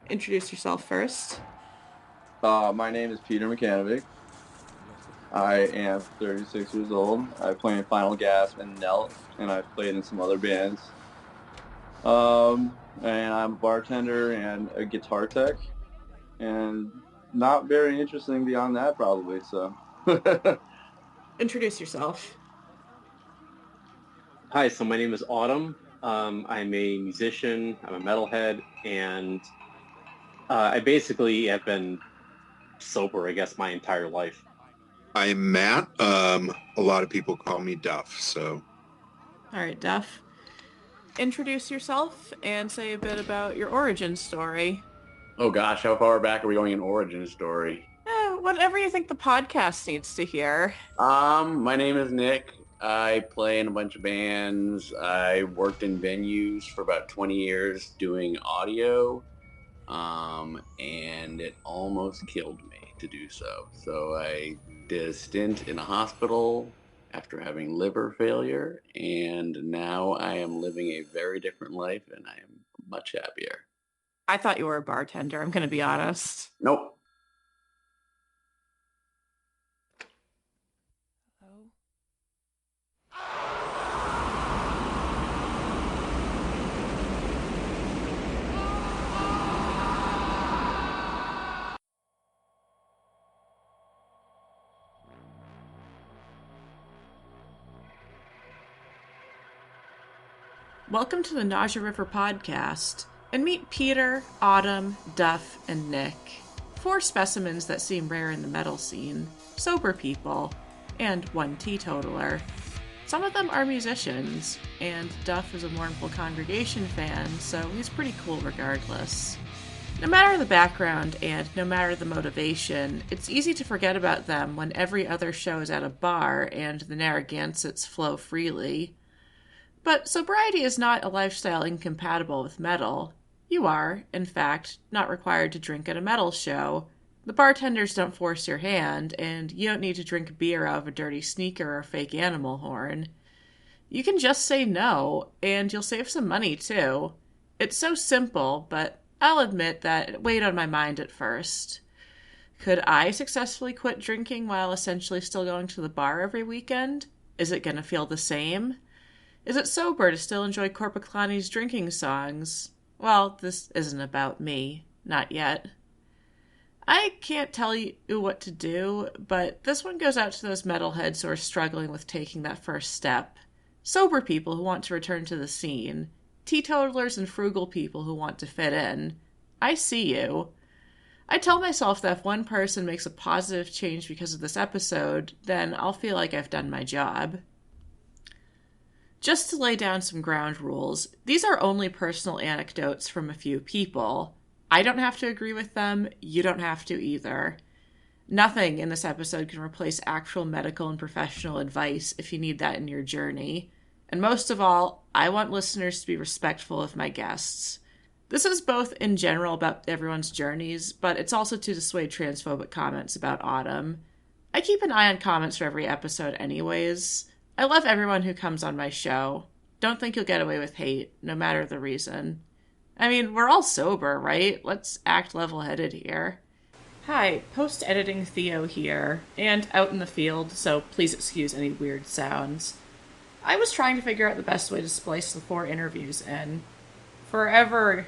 Introduce yourself first. My name is Peter Micanovic. I am 36 years old. I play in Final Gasp and Knelt, and I've played in some other bands. And I'm a bartender and a guitar tech, and not very interesting beyond that, probably. So, Introduce yourself. Hi, so my name is Autumn. I'm a musician, I'm a metalhead, and I basically have been sober, I guess, my entire life. I'm Matt. A lot of people call me Duff. All right, Duff. Introduce yourself and say a bit about your origin story. Oh gosh, how far back are we going in origin story? Whatever you think the podcast needs to hear. My name is Nick. I play in a bunch of bands. I worked in venues for about 20 years doing audio. And it almost killed me to do so. So I did a stint in a hospital after having liver failure, and now I am living a very different life and I am much happier. I thought you were a bartender, I'm going to be honest. Nope. Oh. Welcome to the Nausea River podcast, and meet Peter, Autumn, Duff, and Nick. Four specimens that seem rare in the metal scene, sober people, and one teetotaler. Some of them are musicians, and Duff is a mournful congregation fan, so he's pretty cool regardless. No matter the background and no matter the motivation, it's easy to forget about them when every other show is at a bar and the Narragansetts flow freely. But sobriety is not a lifestyle incompatible with metal. You are, in fact, not required to drink at a metal show. The bartenders don't force your hand, and you don't need to drink beer out of a dirty sneaker or fake animal horn. You can just say no, and you'll save some money too. It's so simple, but I'll admit that it weighed on my mind at first. Could I successfully quit drinking while essentially still going to the bar every weekend? Is it going to feel the same? Is it sober to still enjoy Corpaclani's drinking songs? Well, this isn't about me. Not yet. I can't tell you what to do, but this one goes out to those metalheads who are struggling with taking that first step. Sober people who want to return to the scene. Teetotalers and frugal people who want to fit in. I see you. I tell myself that if one person makes a positive change because of this episode, then I'll feel like I've done my job. Just to lay down some ground rules, these are only personal anecdotes from a few people. I don't have to agree with them, you don't have to either. Nothing in this episode can replace actual medical and professional advice if you need that in your journey. And most of all, I want listeners to be respectful of my guests. This is both in general about everyone's journeys, but it's also to dissuade transphobic comments about Autumn. I keep an eye on comments for every episode, anyways. I love everyone who comes on my show. Don't think you'll get away with hate, no matter the reason. I mean, we're all sober, right? Let's act level headed here. Hi, post editing Theo here, and out in the field, so please excuse any weird sounds. I was trying to figure out the best way to splice the four interviews in. Forever,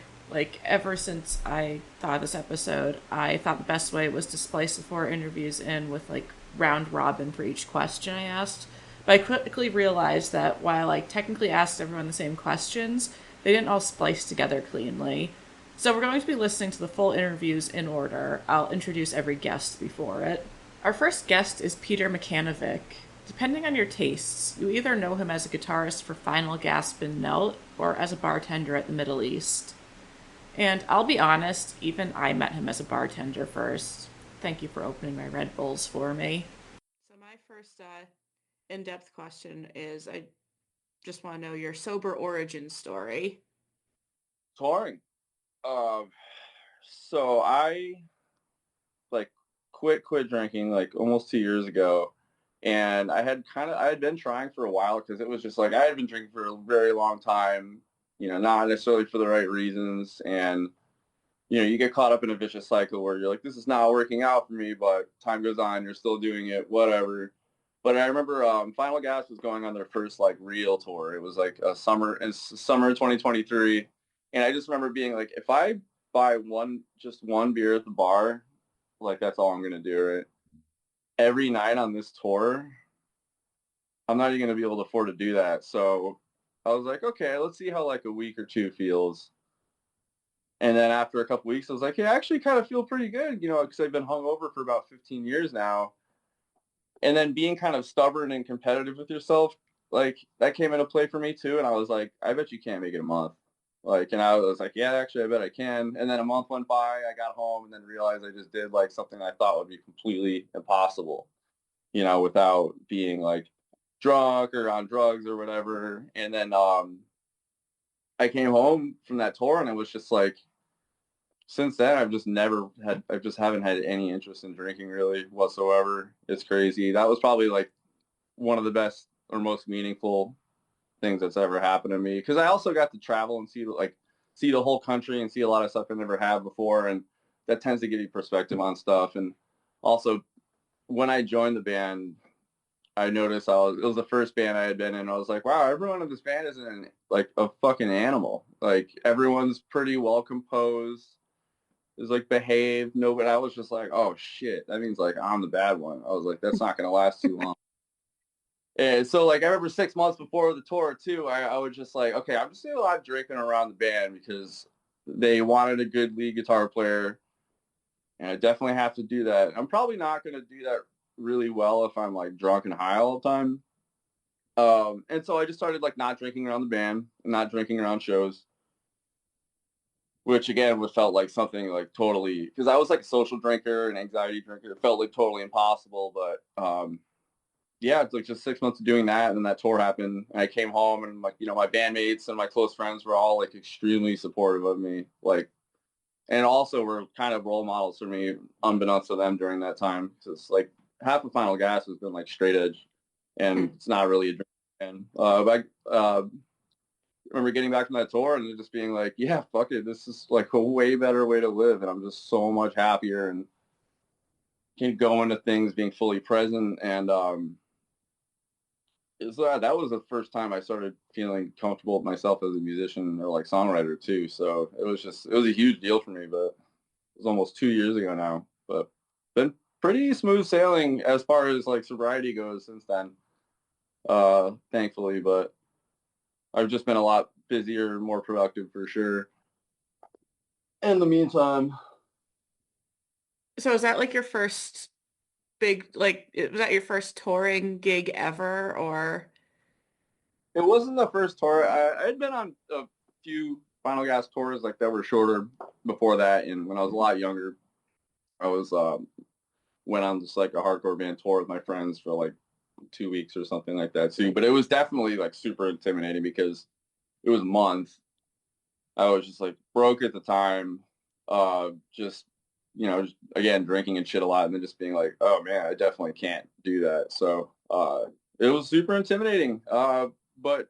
ever since I thought of this episode, I thought the best way was to splice the four interviews in with, round robin for each question I asked. But I quickly realized that while I technically asked everyone the same questions, they didn't all splice together cleanly. So we're going to be listening to the full interviews in order. I'll introduce every guest before it. Our first guest is Peter Micanovic. Depending on your tastes, you either know him as a guitarist for Final Gasp and Knelt, or as a bartender at the Middle East. And I'll be honest, even I met him as a bartender first. Thank you for opening my Red Bulls for me. So my first in-depth question is, I just want to know your sober origin story. touring. Um, so I like quit drinking like almost 2 years ago, and I had been trying for a while because it was just like I had been drinking for a very long time, not necessarily for the right reasons, and you get caught up in a vicious cycle where you're like, this is not working out for me, but time goes on, you're still doing it, whatever. But I remember Final Gas was going on their first like real tour. It was like summer 2023, and I just remember being like, if I buy just one beer at the bar, like that's all I'm gonna do, right? Every night on this tour, I'm not even gonna be able to afford to do that. So I was like, okay, let's see how like a week or two feels. And then after a couple weeks, I was like, yeah, I actually kind of feel pretty good, because I've been hungover for about 15 years now. And then being kind of stubborn and competitive with yourself, like that came into play for me too. And I was like, I bet you can't make it a month. Like, and I was like, yeah, actually, I bet I can. And then a month went by, I got home and then realized I just did like something I thought would be completely impossible, without being like drunk or on drugs or whatever. And then I came home from that tour and it was just like, since then, I just haven't had any interest in drinking really whatsoever. It's crazy. That was probably like one of the best or most meaningful things that's ever happened to me. Because I also got to travel and see the whole country and see a lot of stuff I never had before, and that tends to give you perspective on stuff. And also, when I joined the band, I noticed it was the first band I had been in. I was like, wow, everyone in this band is like a fucking animal. Like everyone's pretty well composed, is like behaved. No, but I was just like, oh shit, that means like I'm the bad one. I was like, that's not gonna last too long. And so like I remember 6 months before the tour too, I was just like, okay, I'm just doing a lot of drinking around the band because they wanted a good lead guitar player, and I definitely have to do that. I'm probably not gonna do that really well if I'm like drunk and high all the time. And so I just started like not drinking around the band, not drinking around shows, which again would felt like something like totally, because I was like a social drinker and anxiety drinker. It felt like totally impossible, but yeah, it's like just 6 months of doing that, and then that tour happened, and I came home, and like my bandmates and my close friends were all like extremely supportive of me, like, and also were kind of role models for me, unbeknownst to them during that time, because like half of Final Gas has been like straight edge, and it's not really a drink. And but remember getting back from that tour and just being like, yeah, fuck it, this is like a way better way to live, and I'm just so much happier and can go into things being fully present. And so that was the first time I started feeling comfortable with myself as a musician or like songwriter too. So it was a huge deal for me, but it was almost 2 years ago now. But been pretty smooth sailing as far as like sobriety goes since then, thankfully. But I've just been a lot busier, more productive for sure. In the meantime, So is that like your first big, like, was that your first touring gig ever, or? it wasn't the first tour. I'd been on a few Final Gas tours like that were shorter before that, and when I was a lot younger, I was went on just like a hardcore band tour with my friends for like 2 weeks or something like that too. But it was definitely like super intimidating because it was months. I was just like broke at the time, just just, again drinking and shit a lot, and then just being like, oh man, I definitely can't do that. So it was super intimidating. But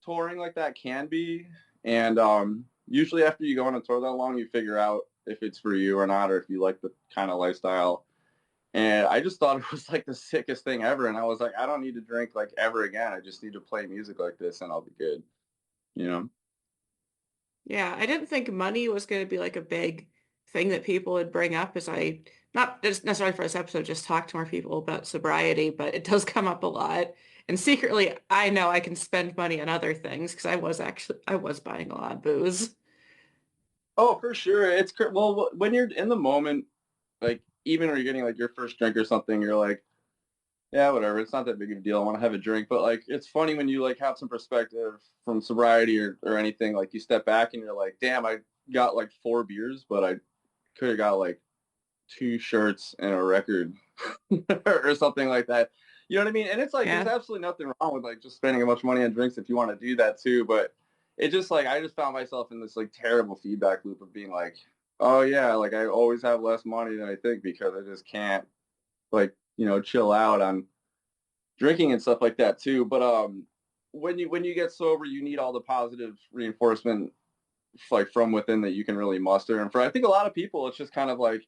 touring like that can be, and usually after you go on a tour that long, you figure out if it's for you or not, or if you like the kind of lifestyle. And I just thought it was like the sickest thing ever. And I was like, I don't need to drink like ever again. I just need to play music like this and I'll be good, you know? Yeah, I didn't think money was going to be like a big thing that people would bring up as I, not just necessarily for this episode, just talk to more people about sobriety, but it does come up a lot. And secretly, I know I can spend money on other things because I was buying a lot of booze. Oh, for sure. Well, when you're in the moment, like even when you're getting like your first drink or something, you're like, yeah, whatever. It's not that big of a deal. I want to have a drink. But like, it's funny when you like have some perspective from sobriety or anything, like you step back and you're like, damn, I got like 4 beers, but I could have got like 2 shirts and a record or something like that. You know what I mean? And it's like there's Yeah. absolutely nothing wrong with like just spending a bunch of money on drinks if you want to do that too. But it just like I just found myself in this like terrible feedback loop of being like, oh yeah, like I always have less money than I think because I just can't like chill out on drinking and stuff like that too. But when you get sober, you need all the positive reinforcement like from within that you can really muster. And for I think a lot of people, it's just kind of like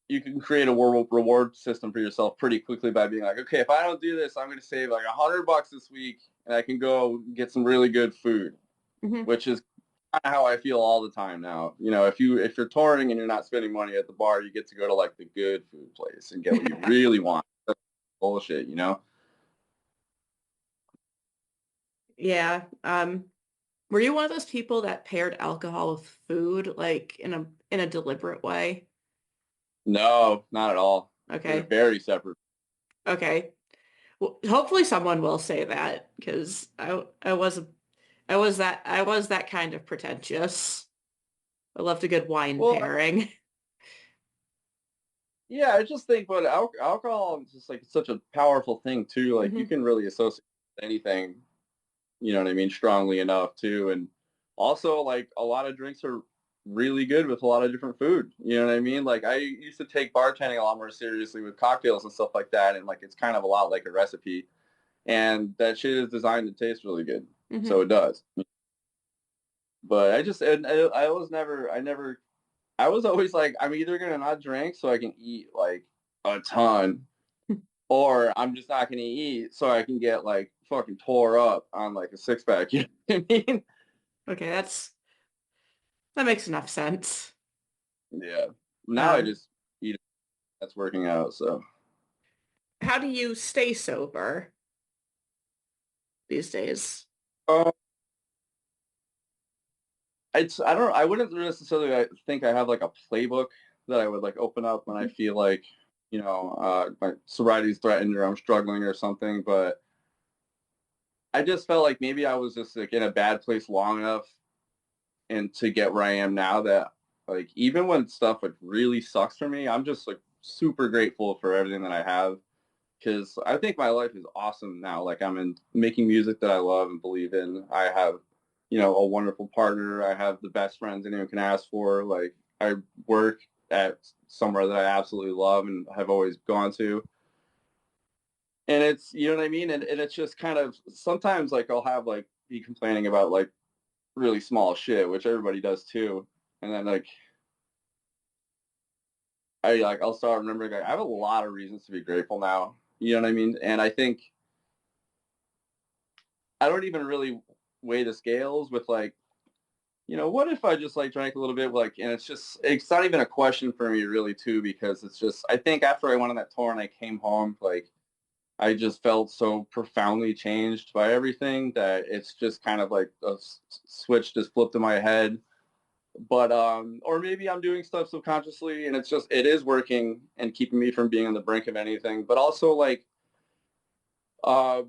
you can create a reward system for yourself pretty quickly by being like, okay, if I don't do this, I'm going to save like $100 this week, and I can go get some really good food, which is kind of how I feel all the time now. You know, if you're touring and you're not spending money at the bar, you get to go to like the good food place and get what you really want. That's bullshit, you know? Yeah. Were you one of those people that paired alcohol with food, like in a deliberate way? No, not at all. They're Okay. very separate. Okay. Well, hopefully someone will say that because I was that kind of pretentious. I loved a good wine Well, pairing. yeah, I just think, but alcohol is just like such a powerful thing too. Like you Hmm. can really associate anything, you know what I mean, strongly enough too. And also like a lot of drinks are really good with a lot of different food. You know what I mean? Like I used to take bartending a lot more seriously with cocktails and stuff like that. And like it's kind of a lot like a recipe. And that shit is designed to taste really good. So Hmm. it does. But I was I was always like, I'm either gonna not drink so I can eat like a ton, or I'm just not gonna eat so I can get like fucking tore up on like a six pack. You know what I mean? Okay, that makes enough sense. Yeah. Now I Um, just eat. That's working out. So how do you stay sober these days? uh, I wouldn't necessarily think I have like a playbook that I would like open up when I Mhm. feel like my sobriety is threatened or I'm struggling or something. But I just felt like maybe I was just like in a bad place long enough and to get where I am now that like even when stuff like really sucks for me, I'm just like super grateful for everything that I have because I think my life is awesome now. Like I'm in making music that I love and believe in. I have, a wonderful partner. I have the best friends anyone can ask for. Like I work at somewhere that I absolutely love and have always gone to. And it's, you know what I mean? And it's just kind of sometimes like I'll have like be complaining about like really small shit, which everybody does too. And then like I'll start remembering like I have a lot of reasons to be grateful now. You know what I mean? And I think I don't even really weigh the scales with like, what if I just like drank a little bit like and it's not even a question for me really too, because it's just I think after I went on that tour and I came home, like I just felt so profoundly changed by everything that it's just kind of like a switch just flipped in my head. But or maybe I'm doing stuff subconsciously and it is working and keeping me from being on the brink of anything, but also like uh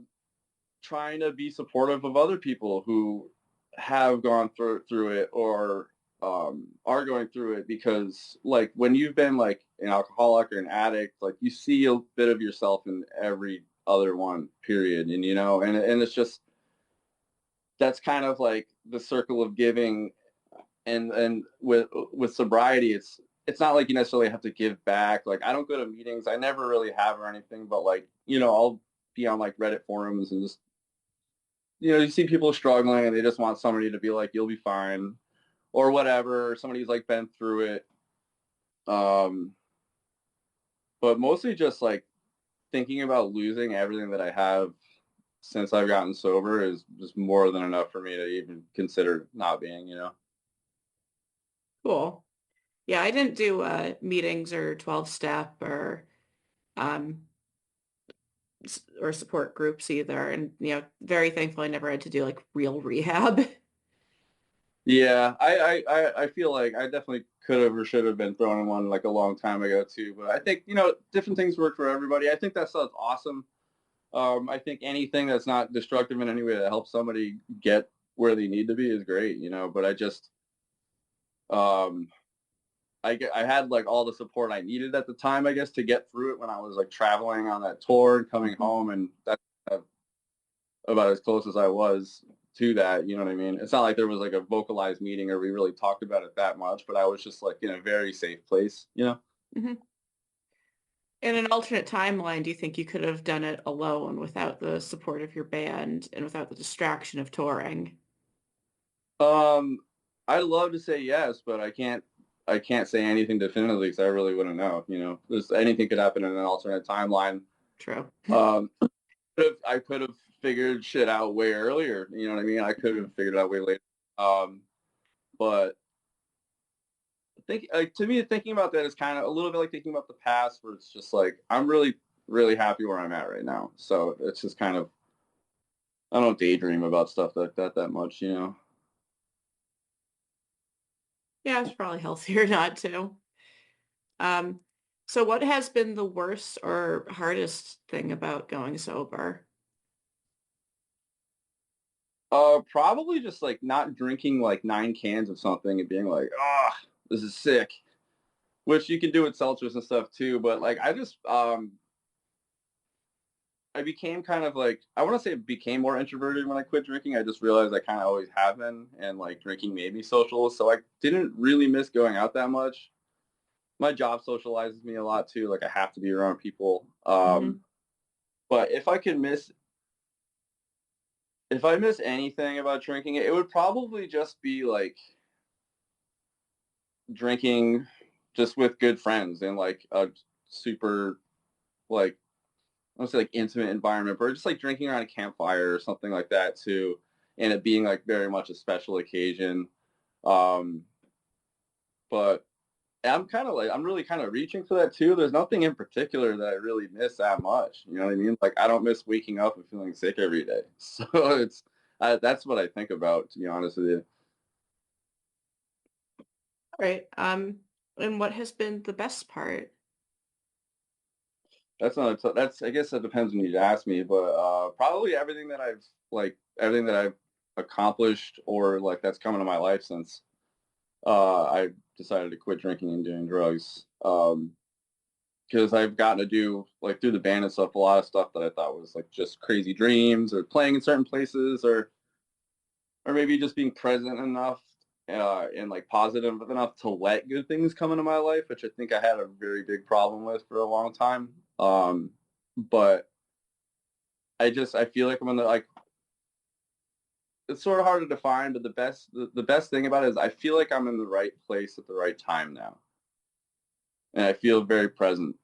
trying to be supportive of other people who have gone through it or are going through it, because like when you've been like an alcoholic or an addict, like you see a bit of yourself in every other one, period. And and it's just that's kind of like the circle of giving. And with sobriety, it's not like you necessarily have to give back. Like I don't go to meetings, I never really have or anything, but like I'll be on like Reddit forums and just you see people struggling and they just want somebody to be like, you'll be fine or whatever. Or somebody's like been through it. Um, but mostly just like thinking about losing everything that I have since I've gotten sober is just more than enough for me to even consider not being. Cool. Yeah, I didn't do meetings or 12 step um or support groups either. And very thankful I never had to do like real rehab. Yeah, I feel like I definitely could have or should have been thrown in one like a long time ago too. But I think, different things work for everybody. I think that sounds awesome. I think anything that's not destructive in any way that helps somebody get where they need to be is great. But um, I had like all the support I needed at the time, I guess, to get through it when I was like traveling on that tour and coming Mhm. home, and that's about as close as I was to that. You know what I mean? It's not like there was like a vocalized meeting or we really talked about it that much, but I was just like in a very safe place. Mhm. In an alternate timeline, do you think you could have done it alone without the support of your band and without the distraction of touring? Um, I'd love to say yes, but I can't say anything definitively because I really wouldn't know. There's anything could happen in an alternate timeline. True. Um, I could have figured shit out way earlier. You know what I mean? I could have figured it out way later. But to me, thinking about that is kind of a little bit like thinking about the past, where it's just like I'm really, really happy where I'm at right now. So it's just kind of I don't daydream about stuff like that much. Yeah, it's probably healthier not to. Um, so what has been the worst or hardest thing about going sober? Probably just like not drinking like 9 cans of something and being like, ah, this is sick. Which you can do with seltzers and stuff too, but like I became kind of like I want to say became more introverted when I quit drinking. I just realized I kind of always have been, and like drinking made me social, so I didn't really miss going out that much. My job socializes me a lot too. Like I have to be around people. Hmm. But if I miss anything about drinking, it would probably just be like drinking just with good friends in like a super like I don't say like intimate environment, but just like drinking around a campfire or something like that too, and it being like very much a special occasion. Um, but I'm really kind of reaching for that too. There's nothing in particular that I really miss that much. You know what I mean? Like I don't miss waking up and feeling sick every day. So that's what I think about, to be honest with you. All right. And what has been the best part? That's I guess that depends when you ask me, but probably everything that I've accomplished or like that's come into my life since I decided to quit drinking and doing drugs. Because I've gotten to do like through the band and stuff a lot of stuff that I thought was like just crazy dreams or playing in certain places or maybe just being present enough and like positive enough to let good things come into my life, which I think I had a very big problem with for a long time. But I feel like I'm in the like it's sort of hard to define, but the best thing about it is I feel like I'm in the right place at the right time now, and I feel very present,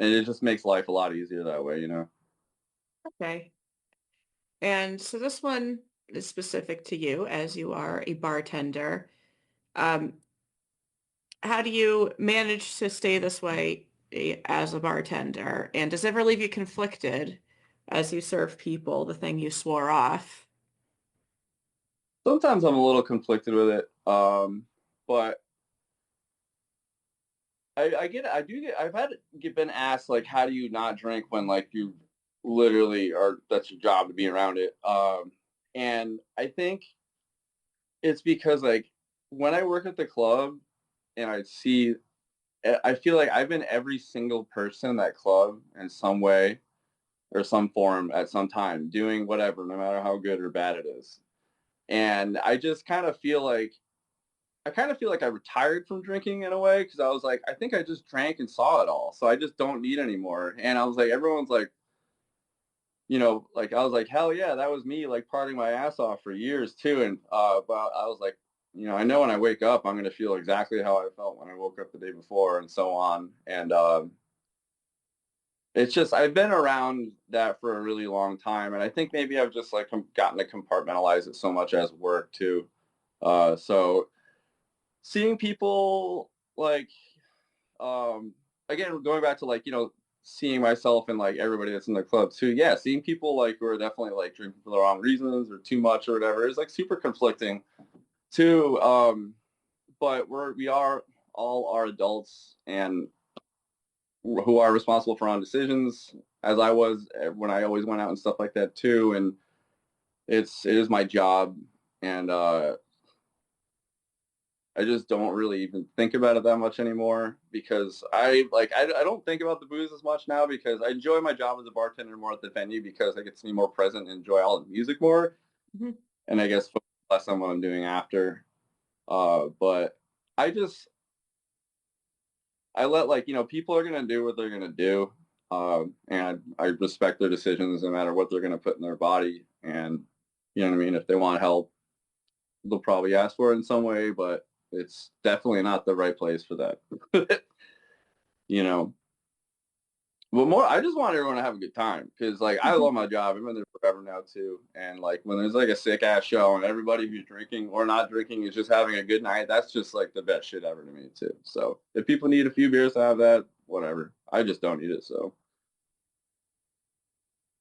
and it just makes life a lot easier that way. Okay. And so this one is specific to you as you are a bartender. Um, how do you manage to stay this way as a bartender? And does it ever leave you conflicted as you serve people the thing you swore off? Sometimes I'm a little conflicted with it, but I get it. I do get. Been asked like, how do you not drink when like you literally are that's your job to be around it. And I think it's because like when I work at the club and I feel like I've been every single person in that club in some way or some form at some time doing whatever, no matter how good or bad it is. And I kind of feel like I retired from drinking in a way because I was like, I think I just drank and saw it all, so I just don't need anymore. And I was like, everyone's like, like I was like, hell yeah, that was me like partying my ass off for years too. And but I was like, I know when I wake up, I'm gonna feel exactly how I felt when I woke up the day before, and so on. And it's just I've been around that for a really long time, and I think maybe I've just like gotten to compartmentalize it so much as work too. So seeing people like again going back to like seeing myself and like everybody that's in the club too, yeah, seeing people like who are definitely like drinking for the wrong reasons or too much or whatever is like super conflicting too. But we are all are adults and who are responsible for our own decisions, as I was when I always went out and stuff like that too. And it is my job, and I just don't really even think about it that much anymore because I don't think about the booze as much now because I enjoy my job as a bartender more at the venue because I get to be more present and enjoy all the music more, Mhm. and I guess focus less on what I'm doing after. But I just I let like people are gonna do what they're gonna do, and I respect their decisions no matter what they're gonna put in their body, and you know what I mean. If they want help, they'll probably ask for it in some way, but it's definitely not the right place for that. You know. But more, I just want everyone to have a good time because, like, I love my job. I've been there forever now too. And like, when there's like a sick ass show and everybody who's drinking or not drinking is just having a good night, that's just like the best shit ever to me too. So if people need a few beers to have that, whatever. I just don't need it. So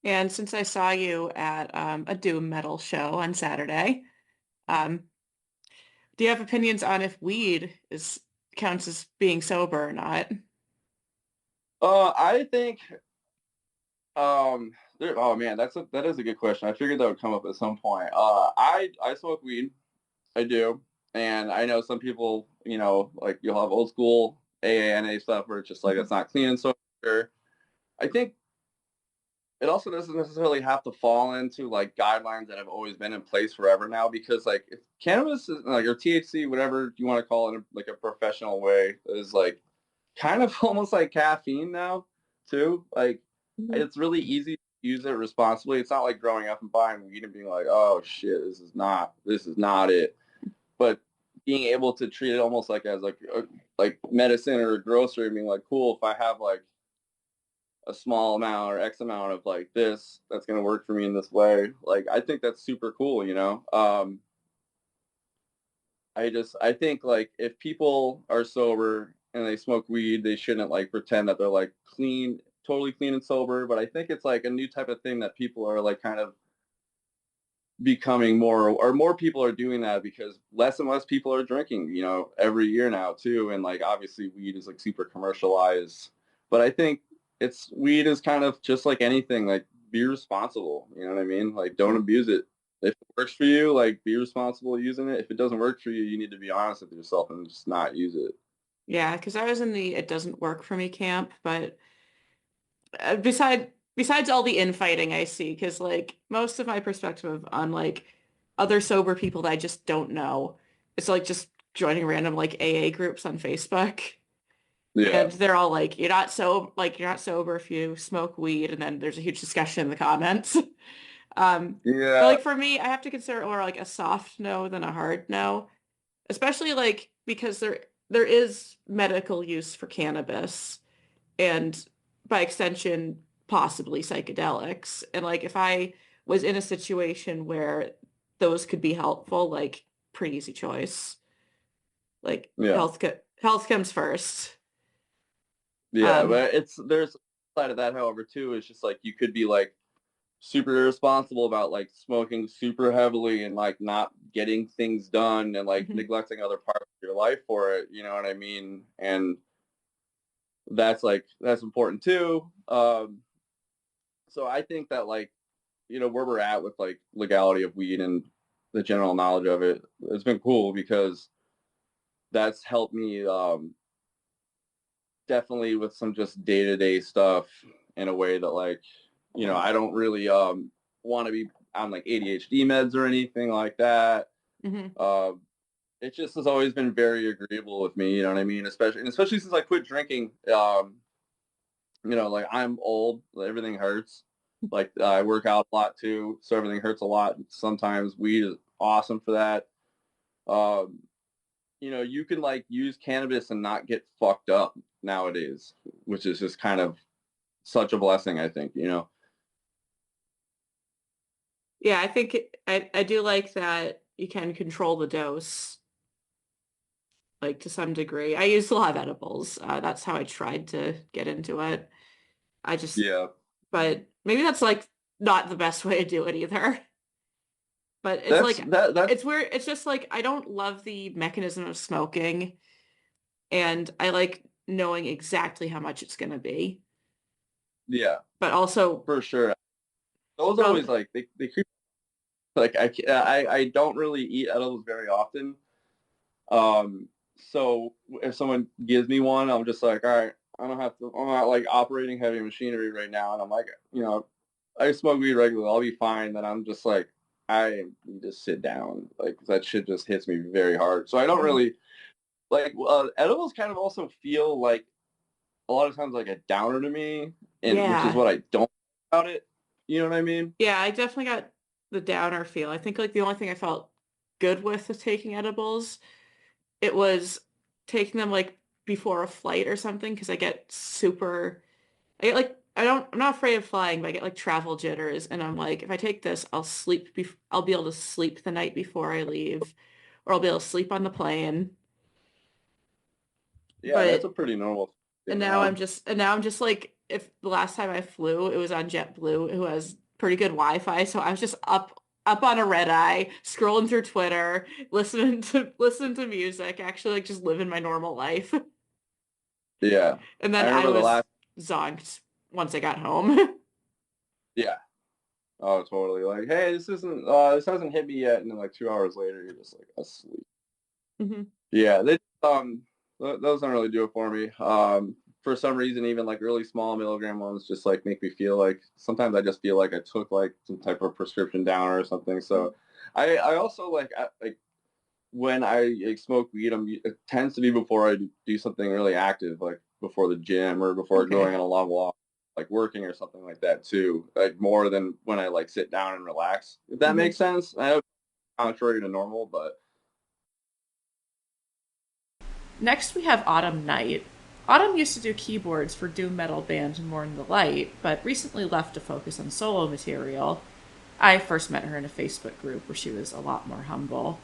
And since I saw you at a doom metal show on Saturday, um, do you have opinions on if weed is counts as being sober or not? I think oh man, that is a good question. I figured that would come up at some point. I smoke weed. I do. And I know some people, like you'll have old school AANA stuff where it's just like it's not clean and sober. I think it also doesn't necessarily have to fall into like guidelines that have always been in place forever now because like if cannabis is like or THC, whatever you want to call it in like a professional way, is like kind of almost like caffeine now too. Like it's really easy to use it responsibly. It's not like growing up and buying weed and being like, oh shit, this is not it. But being able to treat it almost like as like medicine or a grocery, being like, cool, if I have like a small amount or X amount of like this, that's gonna work for me in this way. Like I think that's super cool, you know. I think like if people are sober and they smoke weed, they shouldn't like pretend that they're like clean, totally clean and sober. But I think it's like a new type of thing that people are like kind of becoming more or more people are doing that because less and less people are drinking, every year now too. And like obviously weed is like super commercialized. But I think it's weed is kind of just like anything, like be responsible. You know what I mean? Like don't abuse it. If it works for you, like be responsible using it. If it doesn't work for you, you need to be honest with yourself and just not use it. Yeah, because I was in the it doesn't work for me camp, but besides all the infighting I see, because like most of my perspective on like other sober people that I just don't know, it's like just joining random like AA groups on Facebook. Yeah. And they're all like, you're not sober if you smoke weed, and then there's a huge discussion in the comments. But Yeah. like for me, I have to consider it more like a soft no than a hard no, especially like because there is medical use for cannabis and by extension possibly psychedelics. And like if I was in a situation where those could be helpful, like pretty easy choice. Like Yeah. health comes first. Yeah. Um, But there's a side of that, however, too, it's just like you could be like super irresponsible about like smoking super heavily and like not getting things done and like mhm. neglecting other parts of your life for it, you know what I mean? And that's important too. So I think that like, where we're at with like legality of weed and the general knowledge of it, it's been cool because that's helped me definitely with some just day-to-day stuff in a way that like, I don't really want to be on like ADHD meds or anything like that. Hmm. Uh, it just has always been very agreeable with me, you know what I mean? Especially since I quit drinking. Like I'm old, everything hurts. Like I work out a lot too, so everything hurts a lot. Sometimes weed is awesome for that. Um, you can like use cannabis and not get fucked up nowadays, which is just kind of such a blessing, I think, Yeah, I think I do like that you can control the dose, like to some degree. I use a lot of edibles. That's how I tried to get into it. I just, Yeah. but maybe that's like not the best way to do it either. But it's That's like that's it's weird. It's just like I don't love the mechanism of smoking, and I like knowing exactly how much it's gonna be. yeah, But also, for sure. Those but always like they creep like I don't really eat edibles very often. So if someone gives me one, I'm just like, all right, I'm not like operating heavy machinery right now. And I'm like, I smoke weed regularly. I'll be fine. Then I'm just like, I need to sit down. Like that shit just hits me very hard. So I don't Mhm. really like, edibles kind of also feel like a lot of times like a downer to me and which is Yeah, what I don't like about it. You know what I mean? yeah, I definitely got the downer feel. I think like the only thing I felt good with taking edibles. It was taking them like before a flight or something because I get like I'm not afraid of flying, but I get like travel jitters, and I'm like, if I take this, I'll be able to sleep the night before I leave, or I'll be able to sleep on the plane. Yeah, that's a But pretty normal and thing. now I'm just like, if the last time I flew, it was on JetBlue, who has pretty good Wi-Fi, so I was just up on a red eye, scrolling through Twitter, listening to music, actually like just living my normal life. Yeah, And I then I remember the was last. zonked once I got home. Yeah. Oh, totally. Like, hey, this hasn't hit me yet, and then like 2 hours later, you're just like asleep. Mhm. Yeah, those don't really do it for me. For some reason, even like really small milligram ones just like make me feel like sometimes I just feel like I took like some type of prescription down or something. So, I also like when I like, smoke weed, it tends to be before I do something really active, like before the gym or before going Okay. on a long walk, like working or something like that too. Like more than when I like sit down and relax. If that Mhm. makes sense. I know it's contrary to normal, but Next, we have Autumn Night. Autumn used to do keyboards for doom metal band More in the Light, but recently left to focus on solo material. I first met her in a Facebook group where she was a lot more humble.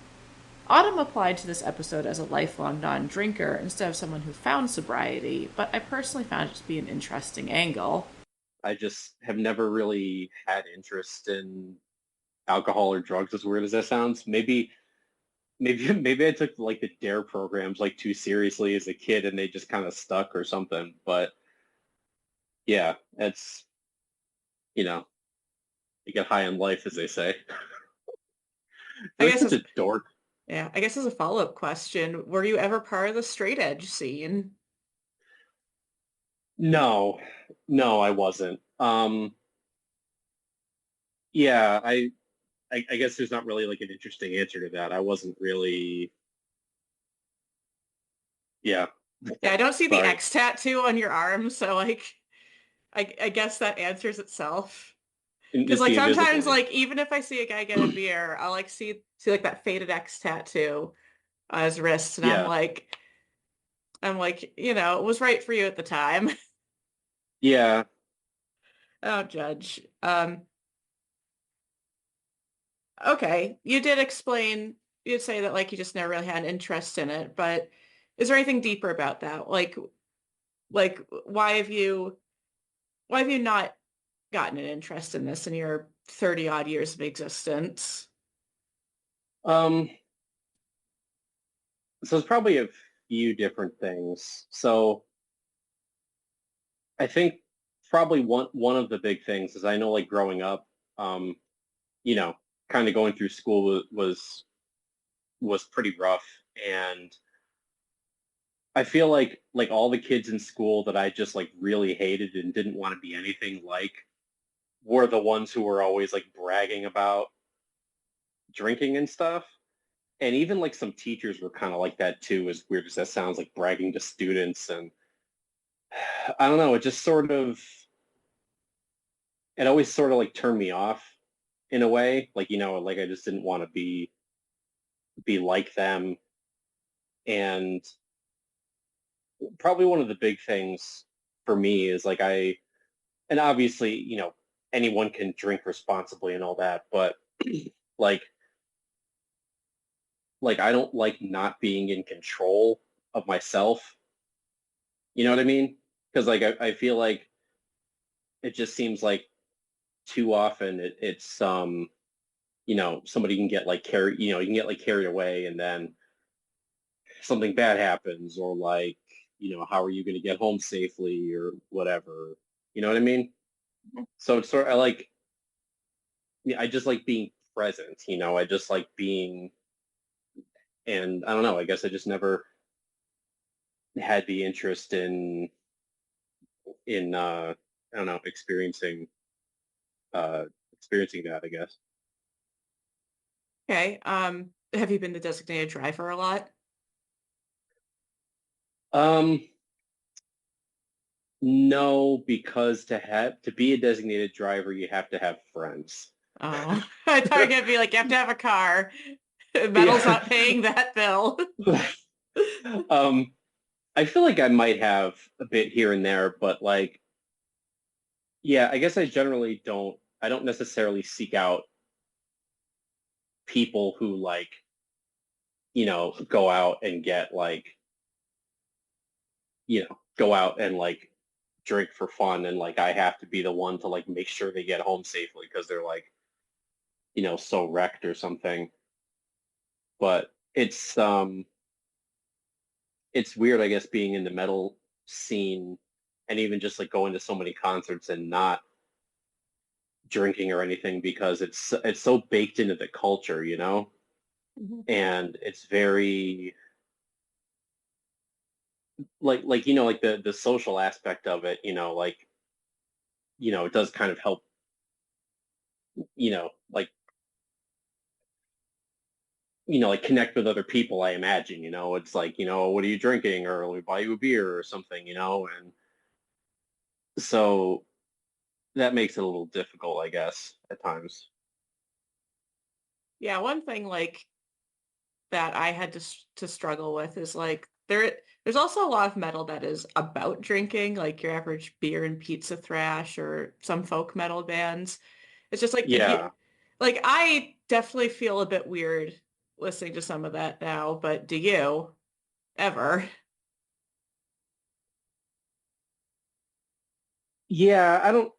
Autumn applied to this episode as a lifelong non drinker instead of someone who found sobriety, but I personally found it to be an interesting angle. I just have never really had interest in alcohol or drugs, as weird as that sounds. Maybe I took like the DARE programs like too seriously as a kid and they just kind of stuck or something. But yeah, it's, you know, you get high on life, as they say. I Like guess such as a dork. Yeah, I guess as a follow-up question, were you ever part of the straight edge scene? No, no, I wasn't. Yeah, I guess there's not really like an interesting answer to that. I wasn't really, yeah, Yeah, I don't see the sorry. X tattoo on your arm, so like I guess that answers itself. Because It's like the invisible sometimes ink. like even if I see a guy get a beer, I'll like see like that faded X tattoo on his wrist, and Yeah, I'm like, it was right for you at the time. yeah. I don't judge. Okay, you did explain, you'd say that like you just never really had an interest in it, but is there anything deeper about that? Like why have you not gotten an interest in this in your 30 odd years of existence? Um, so it's probably a few different things. So I think probably one of the big things is I know like growing up, um, you know, kind of going through school was pretty rough, and I feel like all the kids in school that I just like really hated and didn't want to be anything like were the ones who were always like bragging about drinking and stuff. And even like some teachers were kind of like that too, as weird as that sounds, like bragging to students. And I don't know, it always sort of like turned me off in a way. Like, like I just didn't want to be like them. And probably one of the big things for me is like and obviously, anyone can drink responsibly and all that, but like I don't like not being in control of myself. You know what I mean? Because like I feel like it just seems like too often it's somebody can get like carried, you can get like carried away and then something bad happens, or like, how are you going to get home safely or whatever. You know what I mean? So it's sort of I just like being present. I just like being, and I don't know, I guess I just never had the interest in I don't know, uh experiencing that, I guess. Okay. Have you been the designated driver a lot? Um, no, because to be a designated driver, you have to have friends. Oh, I thought you were gonna be like, you have to have a car. Metal's not paying that bill. I feel like I might have a bit here and there, but like, yeah, I guess I don't necessarily seek out people who like, go out and get like, go out and like drink for fun and like I have to be the one to like make sure they get home safely because they're like, so wrecked or something. But it's weird, I guess, being in the metal scene and even just like going to so many concerts and not drinking or anything because it's so baked into the culture, Mhm. and it's very like like the social aspect of it, like it does kind of help, like like connect with other people, I imagine, it's like, what are you drinking? Or let me buy you a beer or something, and so that makes it a little difficult, I guess, at times. Yeah, one thing like that I had to struggle with is like there's also a lot of metal that is about drinking, like your average beer and pizza thrash or some folk metal bands. It's just like Yeah. like I definitely feel a bit weird listening to some of that now, but do you ever? Yeah, I don't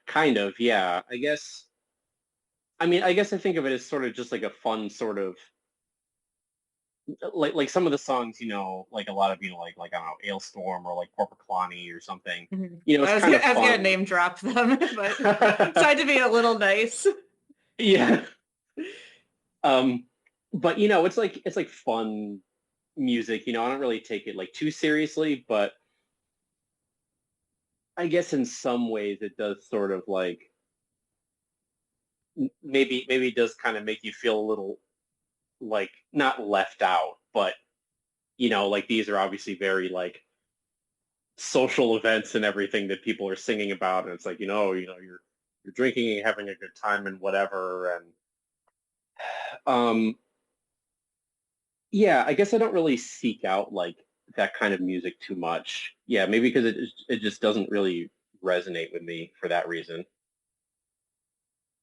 kind of, yeah. I guess I think of it as sort of just like a fun sort of like some of the songs, like a lot of, like I don't know, Ailstorm or like Corpaclani or something. Mhm. It's kind of I was gonna fun. name drop them, but tried to be a little nice. Yeah. Um, but it's like fun music, I don't really take it like too seriously, but I guess in some ways it does sort of like maybe it does kind of make you feel a little like not left out, but like these are obviously very like social events and everything that people are singing about, and it's like you're drinking and having a good time and whatever, and um yeah, I guess I don't really seek out like that kind of music too much. Yeah, maybe because it just doesn't really resonate with me for that reason.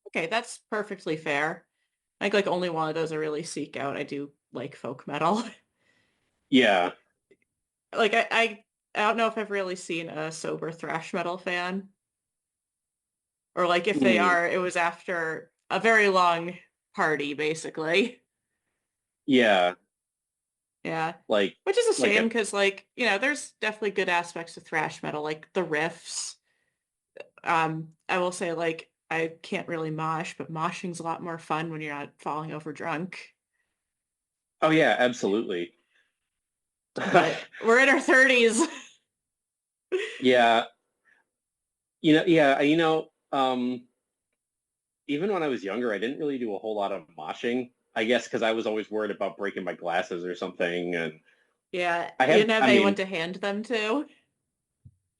Okay, that's perfectly fair. I think like only one of those I really seek out. I do like folk metal. Yeah. Like I don't know if I've really seen a sober thrash metal fan. Or like if they Mm, are, it was after a very long party, basically. yeah, Yeah. like Which is a like shame a because like, there's definitely good aspects of thrash metal, like the riffs. I will say like I can't really mosh, but moshing's a lot more fun when you're not falling over drunk. oh yeah, absolutely. But we're in our 30s. Yeah, yeah, even when I was younger, I didn't really do a whole lot of moshing. I guess because I was always worried about breaking my glasses or something. And Yeah, I you have, didn't have I anyone mean, to hand them to.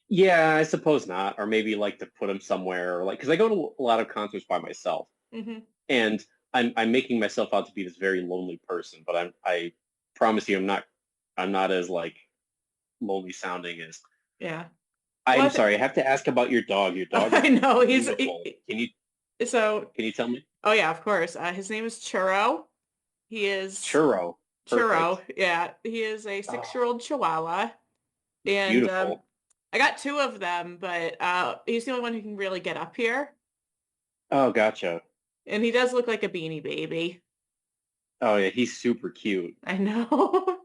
yeah, I suppose not. Or maybe like to put them somewhere, or like because I go to a lot of concerts by myself, Hmm. and I'm making myself out to be this very lonely person. But I promise you, I'm not as like lonely sounding as. Yeah. Well, I'm sorry, I have to ask about your dog. Your dog I is know beautiful. so. Can you tell me? Oh yeah, of course. His name is Churro. He is Churro. Churro. Perfect. Yeah, he is a Oh, 6-year-old Chihuahua, and beautiful. I got two of them, but he's the only one who can really get up here, Oh, gotcha. and he does look like a beanie baby. Oh yeah, he's super cute. I know.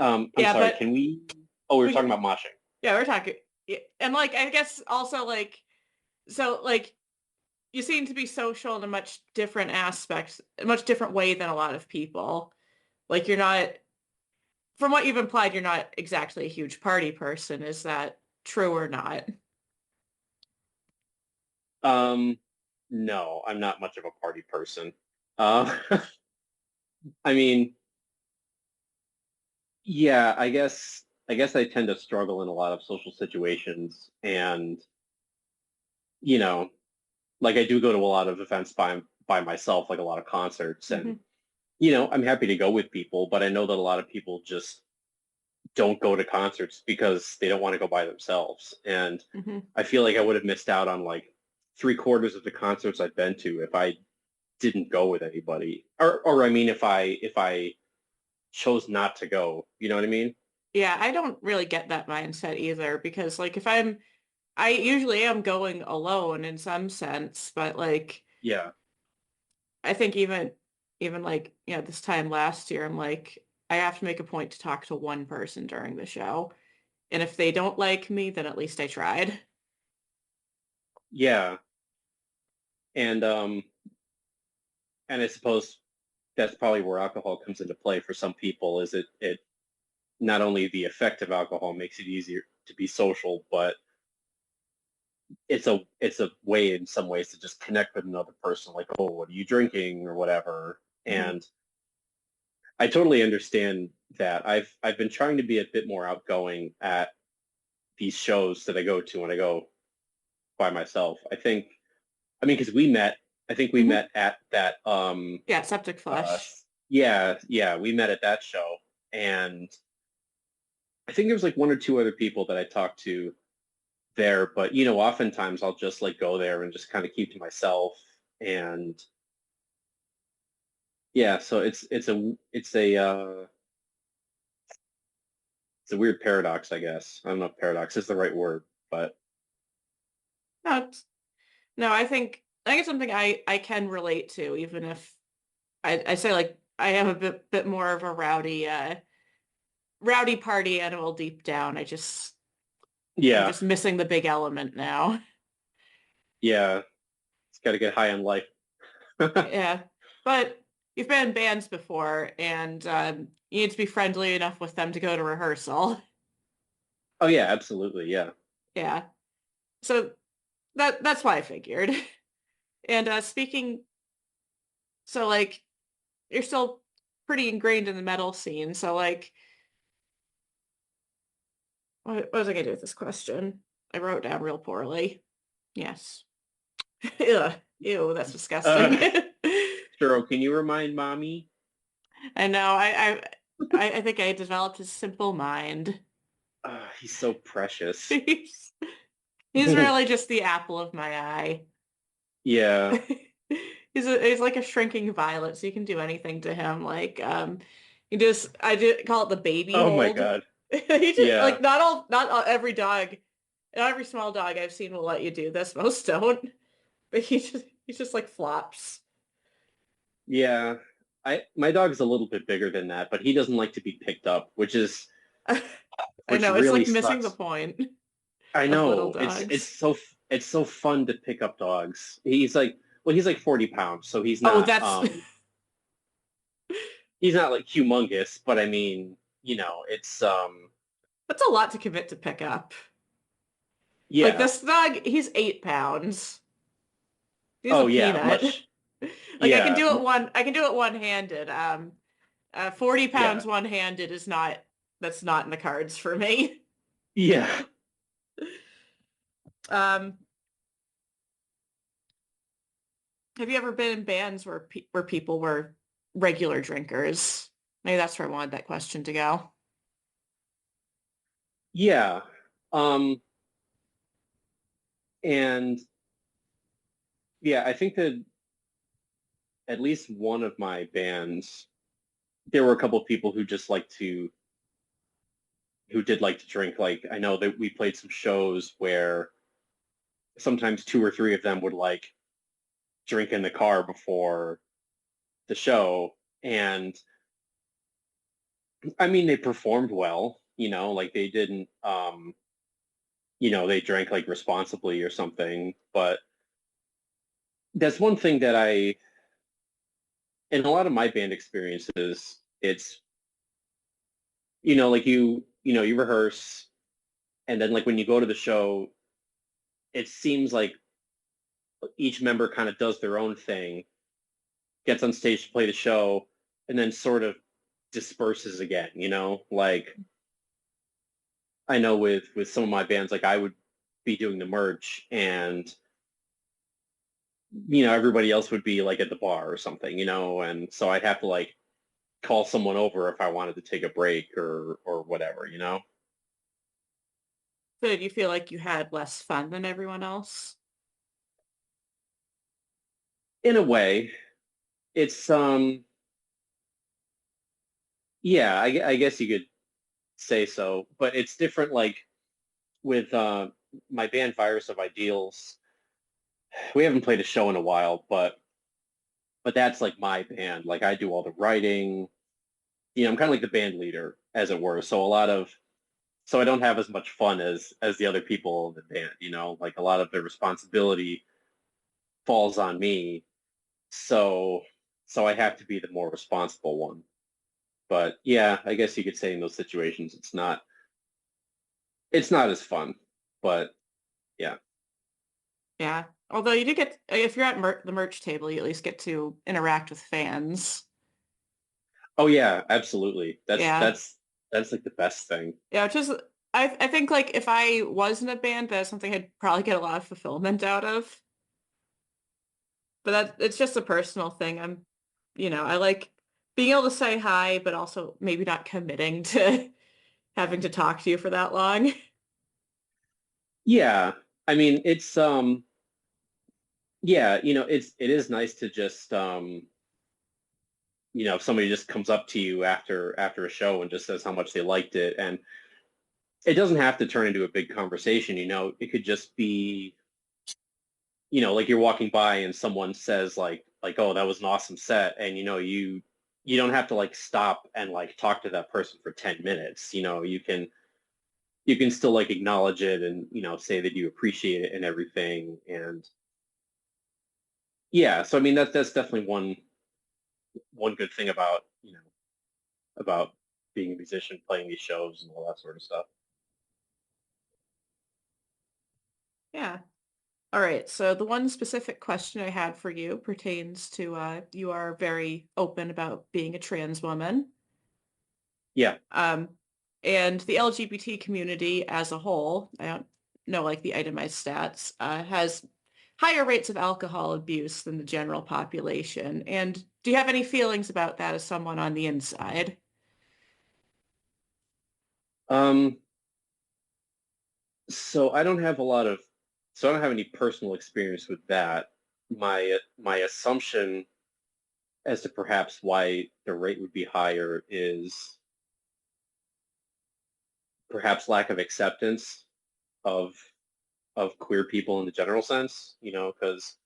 I'm Yeah, sorry, but can we? Oh, we were talking we about moshing. yeah we're talking, yeah, and like I guess also like so like you seem to be social in a much different aspect, a much different way than a lot of people. Like you're not, from what you've implied, you're not exactly a huge party person. Is that true or not? Um, no, I'm not much of a party person. Uh, I mean, yeah, I guess I tend to struggle in a lot of social situations, and you know, like I do go to a lot of events by myself, like a lot of concerts. Mm-hmm. And, you know, I'm happy to go with people, but I know that a lot of people just don't go to concerts because they don't want to go by themselves. And Mm-hmm. I feel like I would have missed out on like 3/4 of the concerts I've been to if I didn't go with anybody. Or I mean, if I chose not to go, you know what I mean? Yeah, I don't really get that mindset either because like I usually am going alone in some sense, but like Yeah. I think even like, this time last year, I'm like, I have to make a point to talk to one person during the show. And if they don't like me, then at least I tried. Yeah. And and I suppose that's probably where alcohol comes into play for some people is it not only the effect of alcohol makes it easier to be social, but it's a way in some ways to just connect with another person, like, oh, what are you drinking or whatever. Hmm. And I totally understand that. I've been trying to be a bit more outgoing at these shows that I go to when I go by myself. I mean, because I think we Hmm. met at that Yeah, septic uh flush. yeah, we met at that show. And I think there was like one or two other people that I talked to there, but you know, oftentimes I'll just like go there and just kind of keep to myself. And yeah, so it's a weird paradox, I guess. I don't know if paradox is the right word, but No, no, I think it's something I can relate to, even if I say like I am a bit more of a rowdy party animal deep down. I'm yeah, just missing the big element now. yeah, it's got to get high on life. Yeah, but you've been in bands before, and you need to be friendly enough with them to go to rehearsal. Oh yeah, absolutely, yeah. Yeah, so that's why I figured. And so like you're still pretty ingrained in the metal scene. So like, what was I gonna do with this question? I wrote it down real poorly. Yes. Ew, ew, that's disgusting. Uh, Churro, can you remind mommy? I know. I think I developed a simple mind. He's so precious. He's he's really just the apple of my eye. Yeah. He's like a shrinking violet, so you can do anything to him. Like I do call it the baby Oh my hold. God. He just Yeah. like not all, every dog, not every small dog I've seen will let you do this. Most don't, but he just like flops. Yeah. My dog's a little bit bigger than that, but he doesn't like to be picked up, I which know it's really like missing the sucks. point I of little know. dogs. It's so fun to pick up dogs. He's like 40 pounds, so Oh, that's he's not like humongous, but I mean, you know, it's that's a lot to commit to pick up. Like yeah. this dog, he's 8 pounds. He's a Oh yeah, peanut. much Like yeah. I can do it one-handed. 40 Yeah. pounds one-handed is not that's not in the cards for me. Yeah. Um, have you ever been in bands where people were regular drinkers? Maybe that's where I wanted that question to go. Yeah. Um and yeah, I think that at least one of my bands, there were a couple of people who did like to drink. Like I know that we played some shows where sometimes two or three of them would like drink in the car before the show. And I mean, they performed well, you know, like they didn't, you know, they drank like responsibly or something. But that's one thing that in a lot of my band experiences, it's, you know, like you know, you rehearse and then like when you go to the show, it seems like each member kind of does their own thing, gets on stage to play the show, and then sort of disperses again, you know? Like I know with some of my bands, like I would be doing the merch and everybody else would be like at the bar or something, and so I'd have to like call someone over if I wanted to take a break or whatever. So did you feel like you had less fun than everyone else? In a way, it's yeah, I guess you could say so, but it's different like with my band Virus of Ideals. We haven't played a show in a while, but that's like my band. Like I do all the writing. I'm kind of like the band leader, as it were. So I don't have as much fun as the other people in the band. Like a lot of the responsibility falls on me. So so I have to be the more responsible one. But yeah, I guess you could say in those situations it's not as fun. But yeah. Yeah. Although you do get, if you're at the merch table, you at least get to interact with fans. Oh yeah, absolutely. That's Yeah. that's that's like the best thing. Yeah, which is, I think like if I was in a band, that's something I'd probably get a lot of fulfillment out of. But it's just a personal thing. I like being able to say hi, but also maybe not committing to having to talk to you for that long. Yeah. I mean, it's yeah, it is nice to just if somebody just comes up to you after a show and just says how much they liked it, and it doesn't have to turn into a big conversation. It could just be like you're walking by and someone says like oh, that was an awesome set, and you don't have to like stop and like talk to that person for 10 minutes. You can still like acknowledge it and say that you appreciate it and everything. And yeah, so I mean that's definitely one good thing about being a musician, playing these shows and all that sort of stuff. Yeah. All right. So the one specific question I had for you pertains to you are very open about being a trans woman. Yeah. Um, and the LGBT community as a whole, I don't know like the itemized stats, has higher rates of alcohol abuse than the general population. And do you have any feelings about that as someone on the inside? Um, so I don't have any personal experience with that. My assumption as to perhaps why the rate would be higher is perhaps lack of acceptance of of queer people in the general sense, because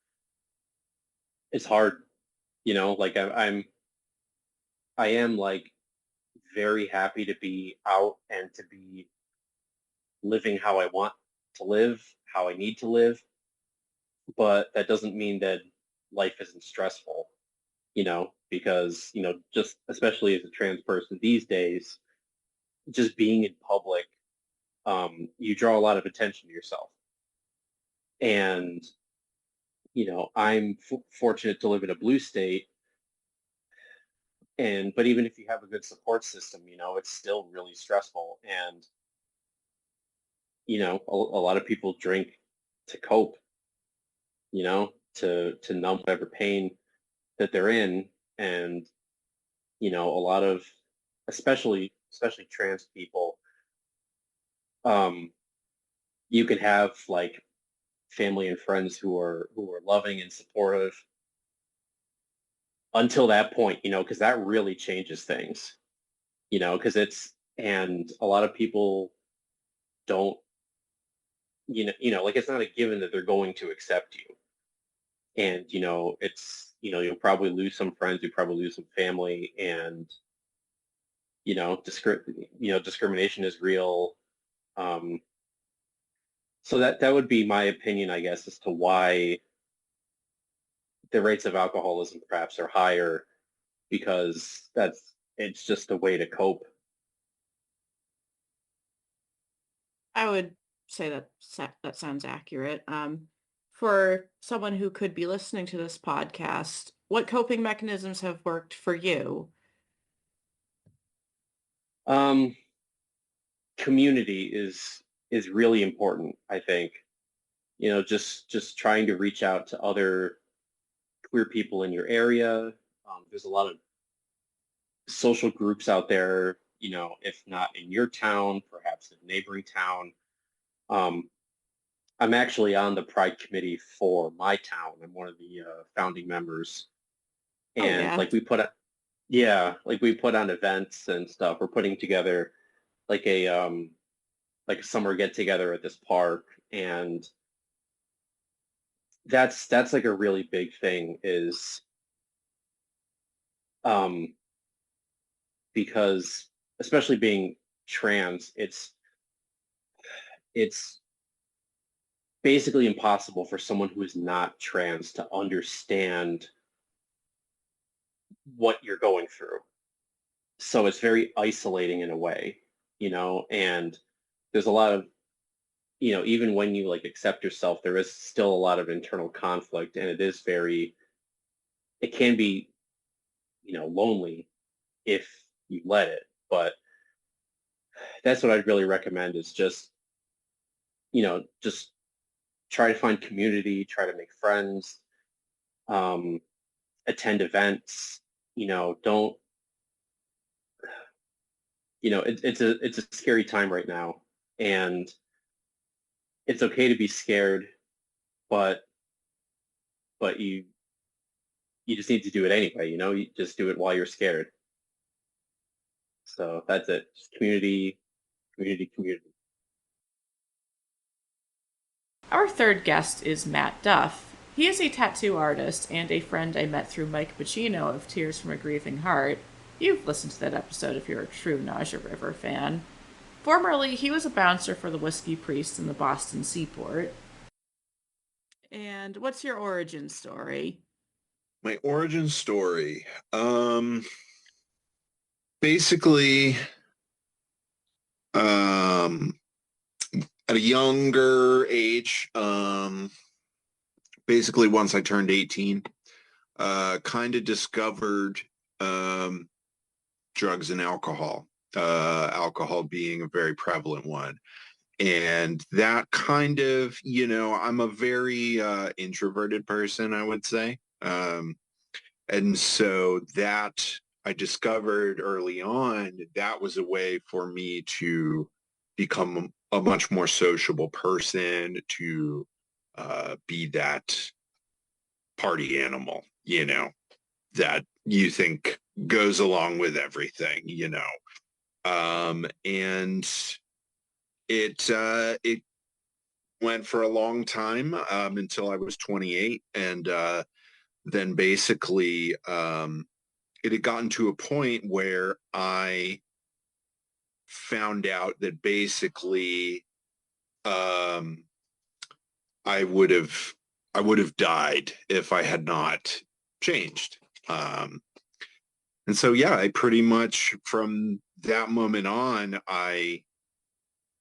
it's hard, like I am like very happy to be out and to be living how I want to live, how I need to live, but that doesn't mean that life isn't stressful, because, just especially as a trans person these days, just being in public, you draw a lot of attention to yourself. And, I'm fortunate to live in a blue state. But even if you have a good support system, it's still really stressful. And, a lot of people drink to cope, to numb whatever pain that they're in. And, a lot of, especially trans people, um, you can have like family and friends who are loving and supportive until that point, because that really changes things, because and a lot of people don't, like it's not a given that they're going to accept you. And, you'll probably lose some friends, you probably lose some family, and, discrimination is real. Um, so that would be my opinion, I guess, as to why the rates of alcoholism perhaps are higher, because it's just a way to cope. I would say that that sounds accurate. For someone who could be listening to this podcast, what coping mechanisms have worked for you? Um, Community is really important, I think. Just trying to reach out to other queer people in your area. There's a lot of social groups out there, if not in your town, perhaps in a neighboring town. Um, I'm actually on the Pride committee for my town. I'm one of the founding members, Oh, and yeah. like we put on events and stuff. We're putting together like a summer get together at this park, and that's like a really big thing is um, because especially being trans, it's basically impossible for someone who is not trans to understand what you're going through. So it's very isolating in a way, and there's a lot of, even when you like accept yourself, there is still a lot of internal conflict, and it can be, lonely if you let it. But that's what I'd really recommend is just try to find community, try to make friends, um, attend events, don't, it's a scary time right now, and it's okay to be scared, but you just need to do it anyway, you just do it while you're scared. So that's it. Just community, community, community. Our third guest is Matt Duff. He is a tattoo artist and a friend I met through Mike Pacino of Tears from a Grieving Heart. You've listened to that episode if you're a true Nausea River fan. Formerly, he was a bouncer for the Whiskey Priest in the Boston Seaport. And what's your origin story? My origin story. Basically, at a younger age, basically once I turned 18, kind of discovered drugs and alcohol, alcohol being a very prevalent one. And that kind of, I'm a very introverted person, I would say. And so that I discovered early on that was a way for me to become a much more sociable person, to be that party animal, that you think goes along with everything, and it went for a long time until I was 28, and then basically it had gotten to a point where I found out that basically um, I would have died if I had not changed. And so yeah, I pretty much from that moment on, I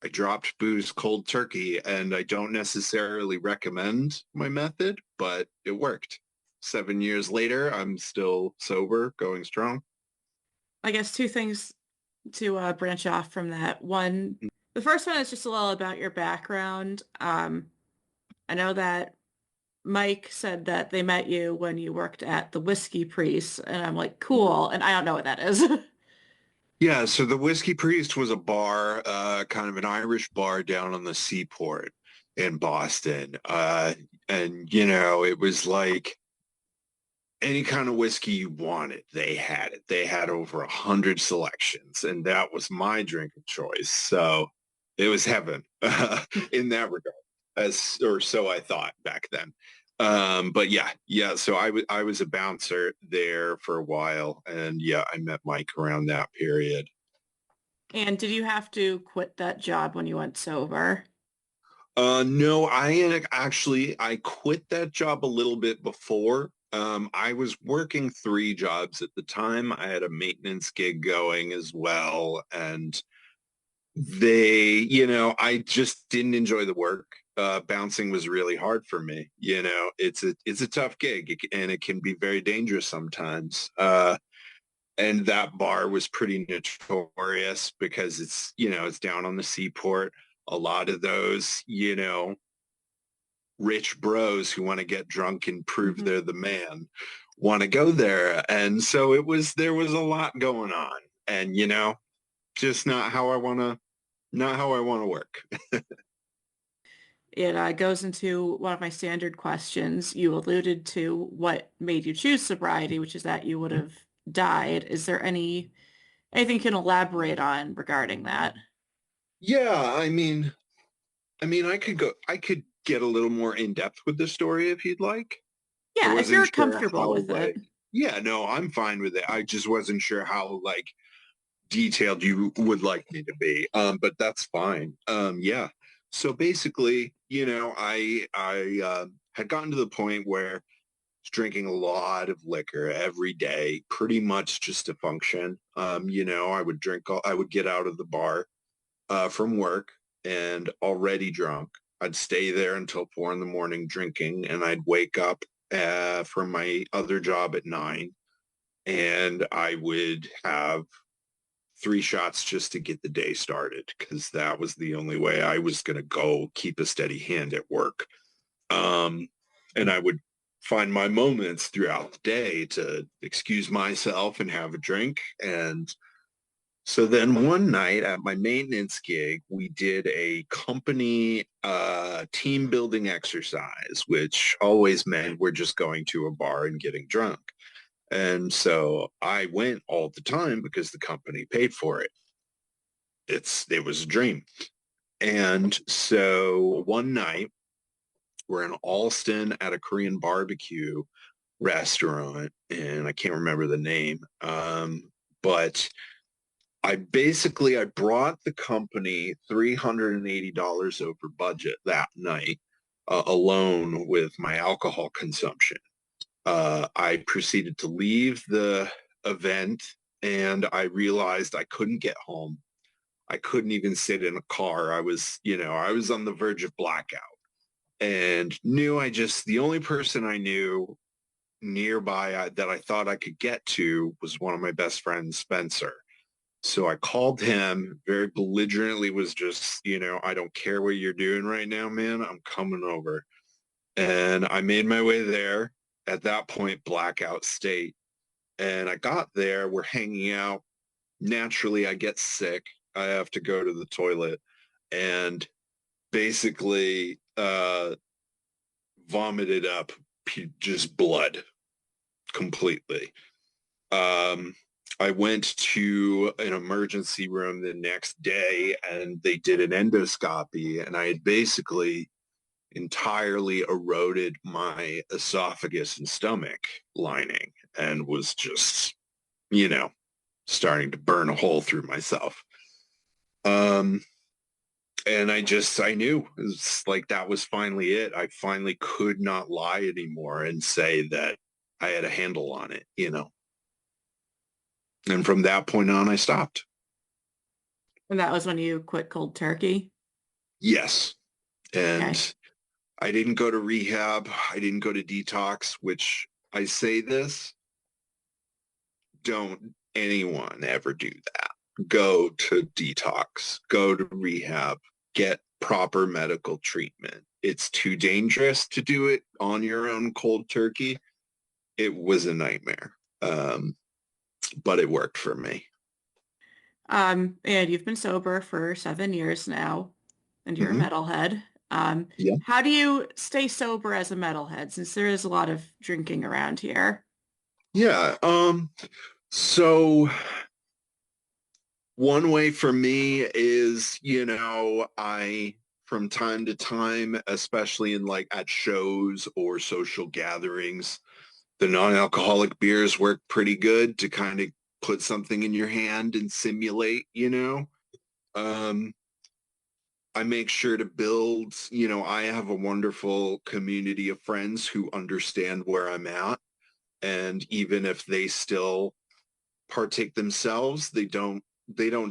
dropped booze cold turkey, and I don't necessarily recommend my method, but it worked. 7 years later, I'm still sober, going strong. I guess two things to branch off from that. One, the first one is just a little about your background. I know that Mike said that they met you when you worked at the Whiskey Priest, and I'm like, cool, and I don't know what that is. Yeah, so the Whiskey Priest was a bar, kind of an Irish bar down on the seaport in Boston. And, it was like any kind of whiskey you wanted, they had it. They had over 100 selections, and that was my drink of choice. So it was heaven in that regard, or so I thought back then. But yeah. So I was a bouncer there for a while, and yeah, I met Mike around that period. And did you have to quit that job when you went sober? No, I quit that job a little bit before. I was working 3 jobs at the time. I had a maintenance gig going as well, and I just didn't enjoy the work. Bouncing was really hard for me. It's a tough gig, and it can be very dangerous sometimes. And that bar was pretty notorious because it's down on the seaport. A lot of those, rich bros who want to get drunk and prove Mhm. they're the man want to go there. And so there was a lot going on, and just not how I want to work. It Goes into one of my standard questions. You alluded to what made you choose sobriety, which is that you would have died. Is there anything you can elaborate on regarding that? Yeah, I could get a little more in depth with the story if you'd like. I Yeah, if wasn't you're sure comfortable how with it. yeah, no, I'm fine with it. I just wasn't sure how detailed you would like me to be. But that's fine. Yeah. So basically, I had gotten to the point where I was drinking a lot of liquor every day, pretty much just to function. I would get out of the bar from work and already drunk. I'd stay there until 4 in the morning drinking, and I'd wake up from my other job at 9, and I would have 3 shots just to get the day started because that was the only way I was going to go keep a steady hand at work. And I would find my moments throughout the day to excuse myself and have a drink. And so then one night at my maintenance gig, we did a company team building exercise, which always meant we're just going to a bar and getting drunk. And so I went all the time because the company paid for it. It was a dream. And so one night we're in Alston at a Korean barbecue restaurant, and I can't remember the name. But I brought the company $380 over budget that night, alone with my alcohol consumption. I proceeded to leave the event, and I realized I couldn't get home. I couldn't even sit in a car. I was on the verge of blackout, and the only person I knew nearby that I thought I could get to was one of my best friends, Spencer. So I called him very belligerently, was just, I don't care what you're doing right now, man. I'm coming over. And I made my way there. At that point, blackout state. And I got there. We're hanging out. Naturally, I get sick. I have to go to the toilet and basically vomited up just blood completely. Um, I went to an emergency room the next day and they did an endoscopy, and I had basically entirely eroded my esophagus and stomach lining and was just, you know, starting to burn a hole through myself. Um, and I knew it was like that was finally it. I finally could not lie anymore and say that I had a handle on it. And from that point on, I stopped. And that was when you quit cold turkey. Yes. Okay. And I didn't go to rehab. I didn't go to detox, which I say this, don't anyone ever do that. Go to detox, go to rehab, get proper medical treatment. It's too dangerous to do it on your own cold turkey. It was a nightmare. But it worked for me. And you've been sober for 7 years now, and you're a Mm-hmm. metalhead. Yeah. How do you stay sober as a metalhead since there is a lot of drinking around here? Yeah. So one way for me is, I from time to time, especially in like at shows or social gatherings, the non-alcoholic beers work pretty good to kind of put something in your hand and simulate. Um, I make sure to build, I have a wonderful community of friends who understand where I'm at. And even if they still partake themselves, they don't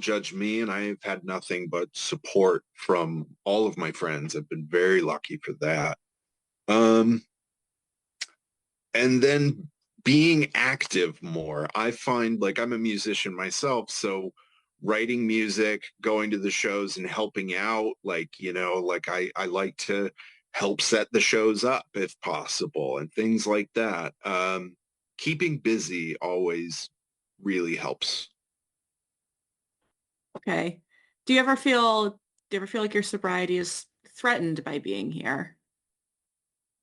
judge me, and I've had nothing but support from all of my friends. I've been very lucky for that. Um, and then being active more. I find like I'm a musician myself, so writing music, going to the shows and helping out, like I like to help set the shows up if possible and things like that. Keeping busy always really helps. Okay. Do you ever feel do you ever feel like your sobriety is threatened by being here?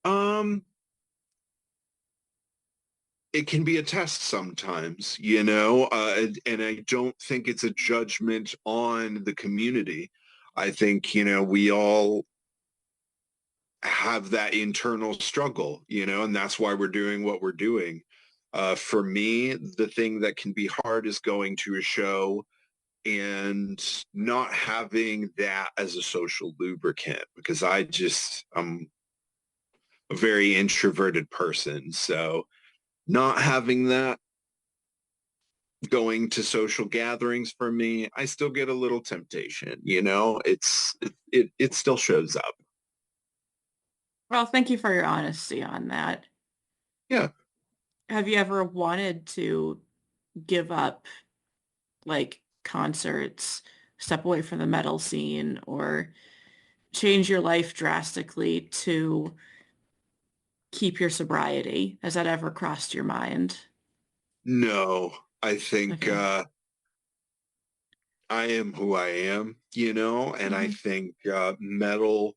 Um, it can be a test sometimes, you know, and I don't think it's a judgment on the community. I think, you know, we all have that internal struggle, you know, and that's why we're doing what we're doing. For me, the thing that can be hard is going to a show and not having that as a social lubricant because I'm a very introverted person. So not having that going to social gatherings for me, I still get a little temptation, you know, it still shows up. Well, thank you for your honesty on that. Yeah. Have you ever wanted to give up like concerts, step away from the metal scene, or change your life drastically to keep your sobriety? Has that ever crossed your mind? No, I think Okay. I am who I am, you know, and I Hmm. think metal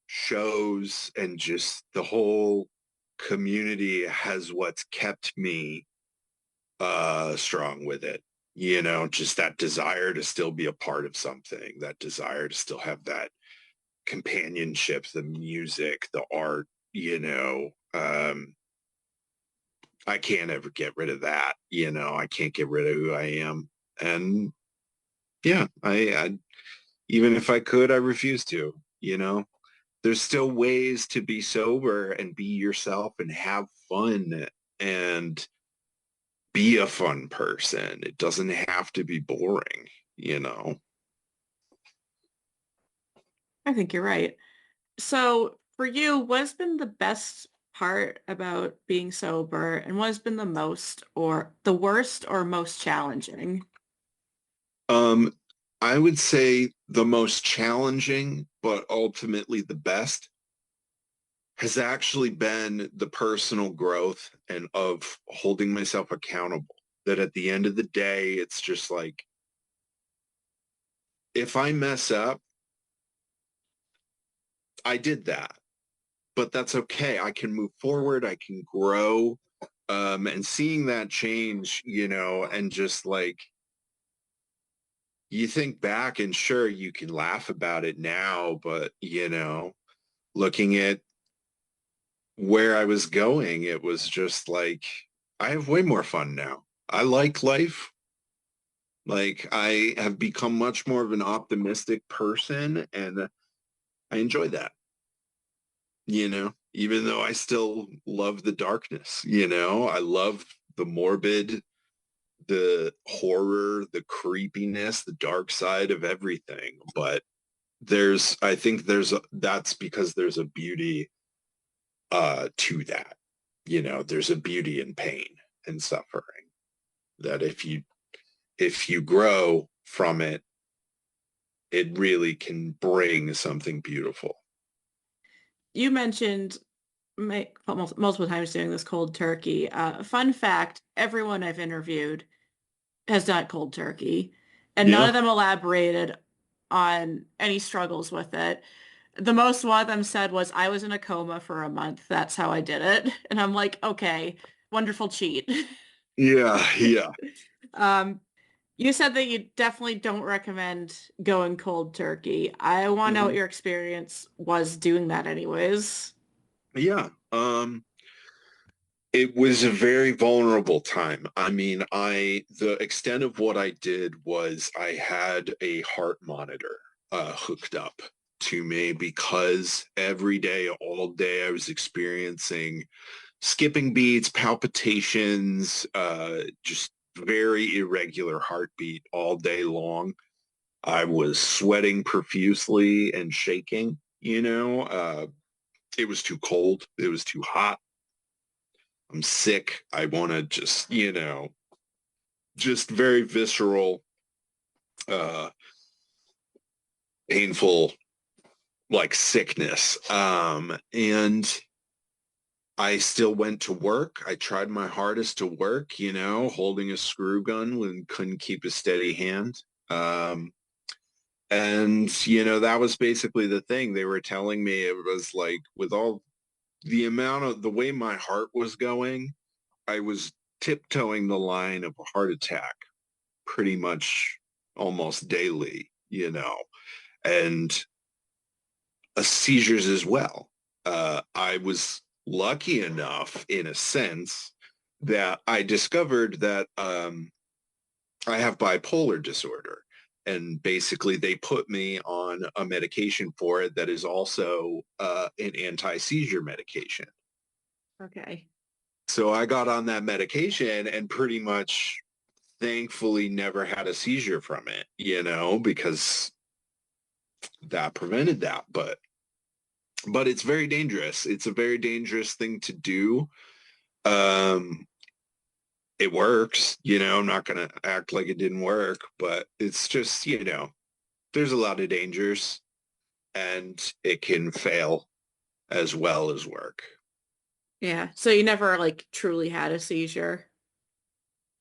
shows and just the whole community has what's kept me strong with it. You know, just that desire to still be a part of something, that desire to still have that companionship, the music, the art, you know. I can't ever get rid of that, you know. I can't get rid of who I am. And yeah, I even if I could, I refuse to, you know. There's still ways to be sober and be yourself and have fun and be a fun person. It doesn't have to be boring, you know. I think you're right. So for you, what's been the best part about being sober and what has been the most or the worst or most challenging? Um, I would say the most challenging, but ultimately the best has actually been the personal growth and of holding myself accountable. That at the end of the day, it's just like, if I mess up, I did that, but that's okay. I can move forward. I can grow. And seeing that change, you know, and just like, you think back and sure, you can laugh about it now, but, you know, looking at where I was going, it was just like, I have way more fun now. I like life. Like, I have become much more of an optimistic person and I enjoy that, you know, even though I still love the darkness, you know, I love the morbid, the horror, the creepiness, the dark side of everything. But I think that's because there's a beauty to that. You know, there's a beauty in pain and suffering that if you grow from it, it really can bring something beautiful. You mentioned multiple times doing this cold turkey. Fun fact, everyone I've interviewed has done cold turkey, and none Yeah. of them elaborated on any struggles with it. The most one of them said was, I was in a coma for a month. That's how I did it. And I'm like, okay, wonderful cheat. Yeah, yeah. Um, you said that you definitely don't recommend going cold turkey. I want to know what Mhm. your experience was doing that anyways. Yeah. It was a very vulnerable time. I mean, the extent of what I did was I had a heart monitor hooked up to me because every day, all day, I was experiencing skipping beats, palpitations, just very irregular heartbeat all day long. I was sweating profusely and shaking, you know. It was too cold. It was too hot. I'm sick. I want to just, you know, just very visceral, uh, painful like sickness. And I still went to work. I tried my hardest to work, holding a screw gun when couldn't keep a steady hand. Um, and that was basically the thing. They were telling me it was like with all the amount of the way my heart was going, I was tiptoeing the line of a heart attack pretty much almost daily, and seizures as well. I was lucky enough, in a sense, that I discovered that I have bipolar disorder. And basically, they put me on a medication for it that is also an anti-seizure medication. Okay. So I got on that medication and pretty much thankfully never had a seizure from it, because that prevented that. But it's very dangerous. It's a very dangerous thing to do. Um, it works, I'm not going to act like it didn't work, but it's just, there's a lot of dangers and it can fail as well as work. Yeah. So you never like truly had a seizure?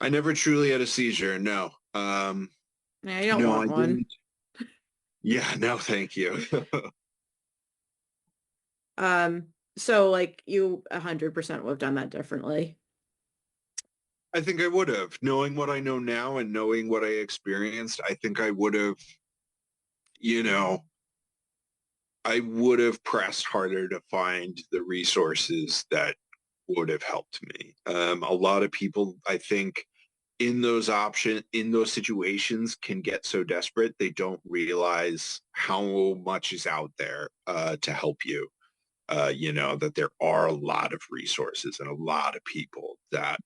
I never truly had a seizure. No. Yeah, you don't No, want I one. didn't. Yeah, no, thank you. So like you 100% would have done that differently. I think I would have. Knowing what I know now and knowing what I experienced, I think I would have, you know, I would have pressed harder to find the resources that would have helped me. A lot of people, I think, in those situations can get so desperate they don't realize how much is out there to help you. That there are a lot of resources and a lot of people that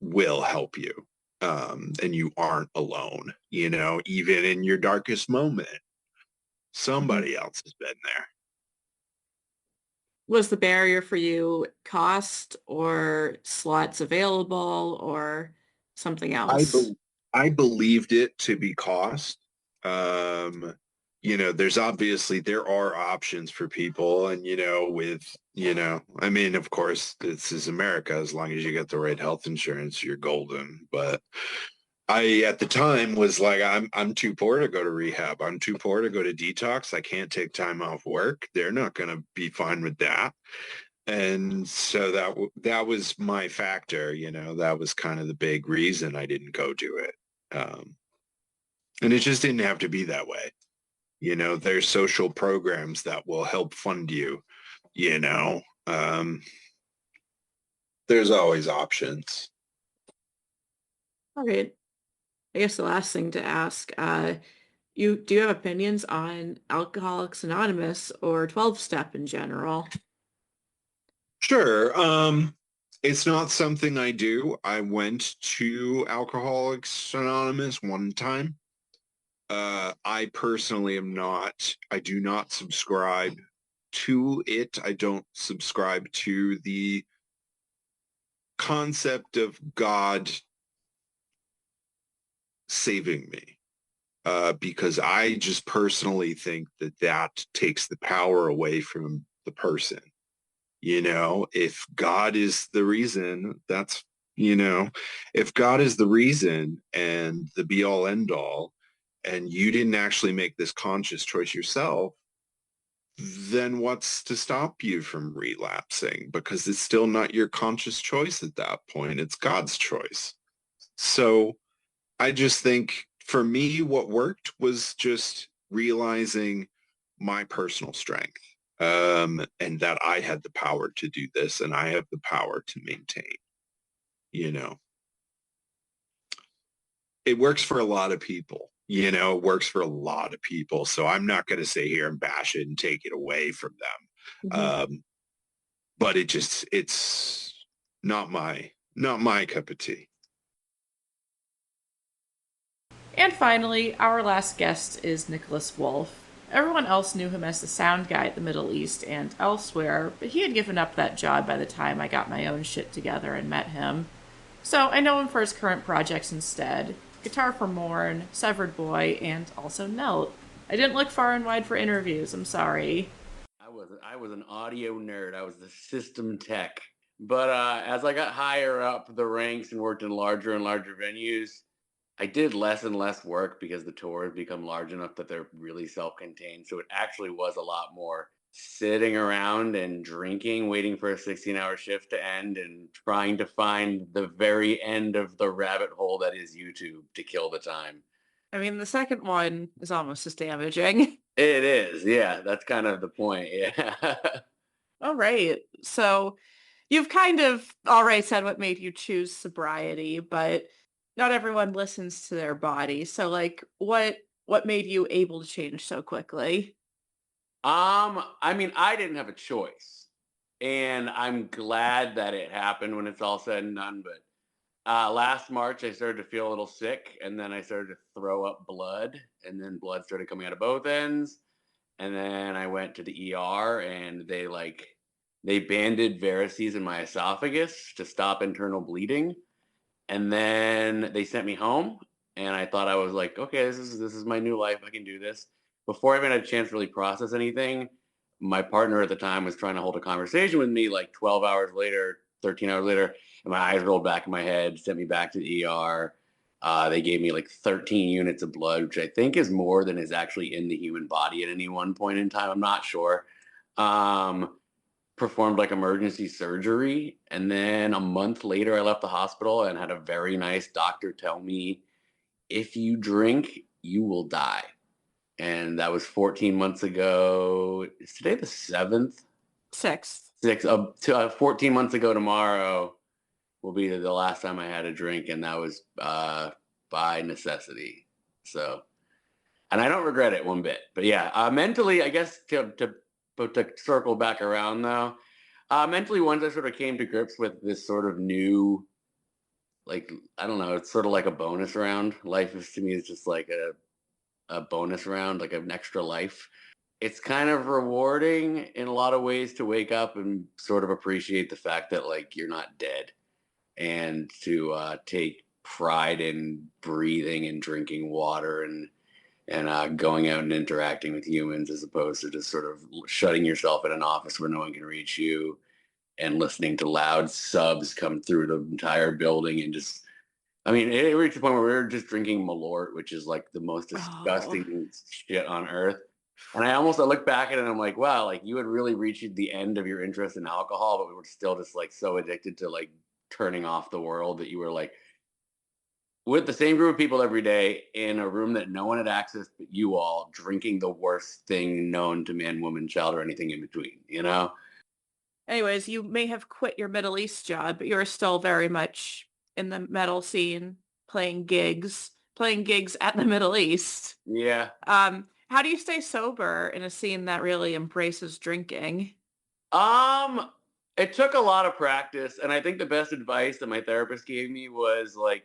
will help you. And you aren't alone, even in your darkest moment, Mhm. somebody else has been there. Was the barrier for you cost or slots available or something I else? be- I believed it to be cost. Um, there are options for people, and I mean, of course, this is America. As long as you get the right health insurance, you're golden. But I, at the time, was like, I'm too poor to go to rehab. I'm too poor to go to detox. I can't take time off work. They're not going to be fine with that. And so that was my factor, that was kind of the big reason I didn't go do it. And it just didn't have to be that way. There's social programs that will help fund you, you know. Um, there's always options. All right. I guess the last thing to ask, do you have opinions on Alcoholics Anonymous or 12 step in general? Sure. It's not something I do. I went to Alcoholics Anonymous one time. I personally I do not subscribe to it. I don't subscribe to the concept of God saving me, because I just personally think that that takes the power away from the person. If God is the reason, if God is the reason and the be all end all, and you didn't actually make this conscious choice yourself, then what's to stop you from relapsing? Because it's still not your conscious choice at that point. It's God's choice. So I just think for me, what worked was just realizing my personal strength, and that I had the power to do this and I have the power to maintain, you know. It works for a lot of people. It works for a lot of people. So I'm not going to sit here and bash it and take it away from them. Mhm. But it's not my cup of tea. And finally, our last guest is Nicholas Wolf. Everyone else knew him as the sound guy at the Middle East and elsewhere, but he had given up that job by the time I got my own shit together and met him. So I know him for his current projects instead: Guitar for Morn, Severed Boy, and also Nelt. I didn't look far and wide for interviews. I'm sorry. I was an audio nerd. I was the system tech. But as I got higher up the ranks and worked in larger and larger venues, I did less and less work because the tours become large enough that they're really self-contained. So it actually was a lot more sitting around and drinking, waiting for a 16-hour shift to end and trying to find the very end of the rabbit hole that is YouTube to kill the time. I mean, the second one is almost as damaging. It is. Yeah, that's kind of the point. Yeah. All right. So you've kind of already said what made you choose sobriety, but not everyone listens to their body. So like what made you able to change so quickly? I mean, I didn't have a choice. And I'm glad that it happened when it's all said and done. But last March, I started to feel a little sick, and then I started to throw up blood, and then blood started coming out of both ends. And then I went to the ER, and they banded varices in my esophagus to stop internal bleeding. And then they sent me home, and I thought I was like, okay, this is my new life. I can do this. Before I even had a chance to really process anything, my partner at the time was trying to hold a conversation with me like 12 hours later, 13 hours later, and my eyes rolled back in my head, sent me back to the ER. They gave me like 13 units of blood, which I think is more than is actually in the human body at any one point in time. I'm not sure. Um, Performed like emergency surgery. And then a month later, I left the hospital and had a very nice doctor tell me, if you drink, you will die. And that was 14 months ago. Is today the 7th? 6th. 14 months ago tomorrow will be the last time I had a drink. And that was by necessity. So, and I don't regret it one bit. But yeah, mentally, I guess to circle back around though, mentally, once I sort of came to grips with this sort of new, like, I don't know, it's sort of like a bonus round. Life is to me is just like a bonus round, like an extra life. It's kind of rewarding in a lot of ways to wake up and sort of appreciate the fact that like you're not dead, and to take pride in breathing and drinking water and going out and interacting with humans as opposed to just sort of shutting yourself in an office where no one can reach you and listening to loud subs come through the entire building and just, I mean, it reached a point where we were just drinking Malort, which is like the most Oh. disgusting shit on earth. And I look back at it and I'm like, wow, like you had really reached the end of your interest in alcohol, but we were still just like so addicted to like turning off the world that you were like with the same group of people every day in a room that no one had access but you all drinking the worst thing known to man, woman, child, or anything in between, you know? Anyways, you may have quit your Middle East job, but you're still very much in the metal scene, playing gigs at the Middle East. Yeah. How do you stay sober in a scene that really embraces drinking? Um, it took a lot of practice, and I think the best advice that my therapist gave me was like,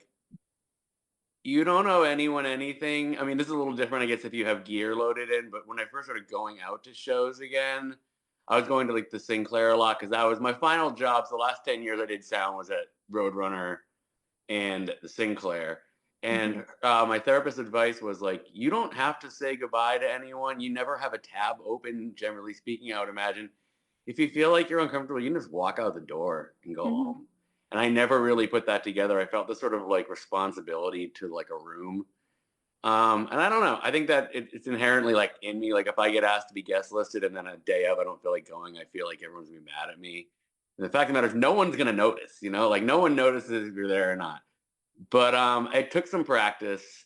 you don't owe anyone anything. I mean, this is a little different, I guess, if you have gear loaded in, but when I first started going out to shows again, I was going to like the Sinclair a lot because that was my final job. So the last 10 years I did sound was at Roadrunner and the Sinclair. Mhm. And my therapist's advice was like, you don't have to say goodbye to anyone. You never have a tab open, generally speaking, I would imagine. If you feel like you're uncomfortable, you can just walk out the door and go Mhm. home. And I never really put that together. I felt this sort of like responsibility to like a room. And I don't know. I think that it's inherently like in me. Like if I get asked to be guest listed and then a day of I don't feel like going, I feel like everyone's gonna be mad at me. And the fact of the matter is, no one's gonna notice. You know, like no one notices if you're there or not. But it took some practice.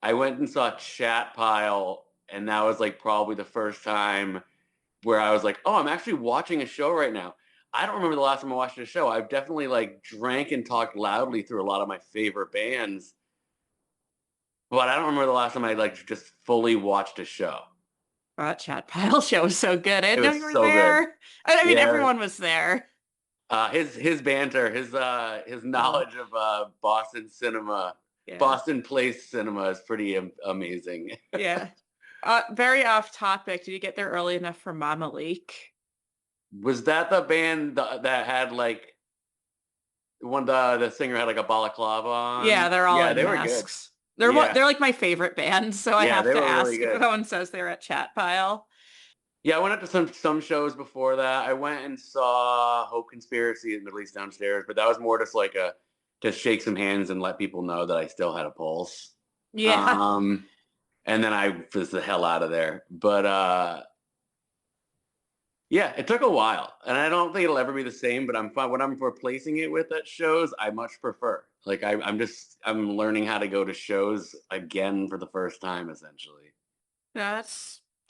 I went and saw Chat Pile, and that was like probably the first time where I was like, oh, I'm actually watching a show right now. I don't remember the last time I watched a show. I've definitely like drank and talked loudly through a lot of my favorite bands, but I don't remember the last time I like just fully watched a show. That Chat Pile show was so good. I It didn't know was you were so good. there. I mean, Yeah. everyone was there. His banter, his knowledge of Boston cinema, Yeah. Boston place cinema is pretty amazing. Yeah. Very off topic. Did you get there early enough for Mama Leak? Was that the band that had like one the singer had like a balaclava Yeah, on? they're all Yeah, in they were good. masks. Yeah. They're like my favorite band, so I Yeah, have they to were really ask if good. someone says they're at Chat Pile. Yeah, I went up to some shows before that. I went and saw Hope Conspiracy at Middle East Downstairs, but that was more just like a to shake some hands and let people know that I still had a pulse. Yeah. And then I was the hell out of there. But yeah, it took a while, and I don't think it'll ever be the same. But I'm fine. What I'm replacing it with at shows, I much prefer. Like I'm learning how to go to shows again for the first time, essentially. No,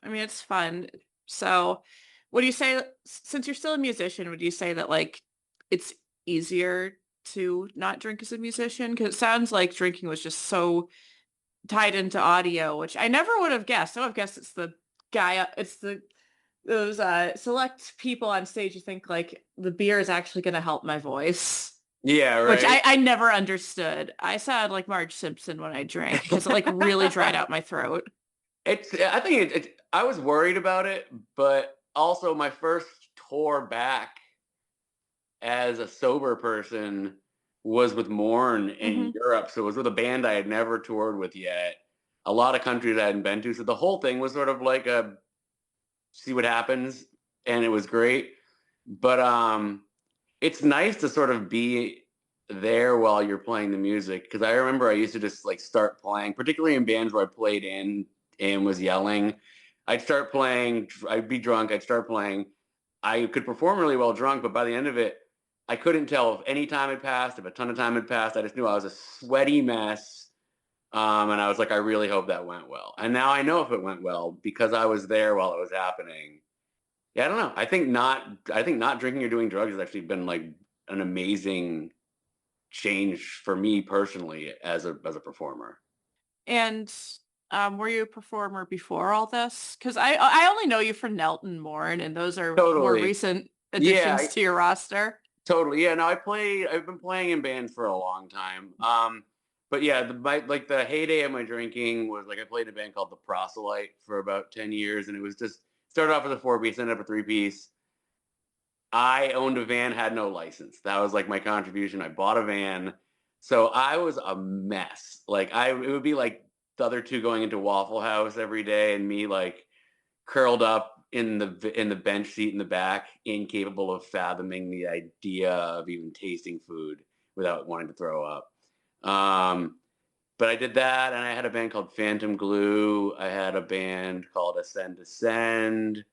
I mean, it's fun. So, would you say, since you're still a musician, would you say that like it's easier to not drink as a musician? Because it sounds like drinking was just so tied into audio, which I never would have guessed. I would have guessed it's the guy, it's the those select people on stage who think like the beer is actually going to help my voice. Yeah, Which right. I never understood. I sound like Marge Simpson when I drank because it like really dried out my throat. I think I was worried about it, but also my first tour back as a sober person was with Morn in Hmm. Europe. So it was with a band I had never toured with yet. A lot of countries I hadn't been to. So the whole thing was sort of like a see what happens. And it was great. But it's nice to sort of be there while you're playing the music. Because I remember I used to just like start playing, particularly in bands where I played in and was yelling. I'd start playing, I'd be drunk, I'd start playing. I could perform really well drunk, but by the end of it, I couldn't tell if any time had passed, if a ton of time had passed. I just knew I was a sweaty mess. And I was like, I really hope that went well. And now I know if it went well because I was there while it was happening. Yeah, I don't know. I think not drinking or doing drugs has actually been like an amazing change for me personally as a performer. And were you a performer before all this? Because I only know you for Nelton Morn, and those are more Totally. recent Yeah, additions to your roster. totally. Yeah, no, I've been playing in bands for a long time. But yeah, like the heyday of my drinking was like I played in a band called The Proselyte for about 10 years, and it was just started off as a 4-piece, ended up a 3-piece. I owned a van, had no license. That was like my contribution. I bought a van. So I was a mess. It would be like the other two going into Waffle House every day and me like curled up in the bench seat in the back, incapable of fathoming the idea of even tasting food without wanting to throw up. But I did that, and I had a band called Phantom Glue. I had a band called Ascend Descend,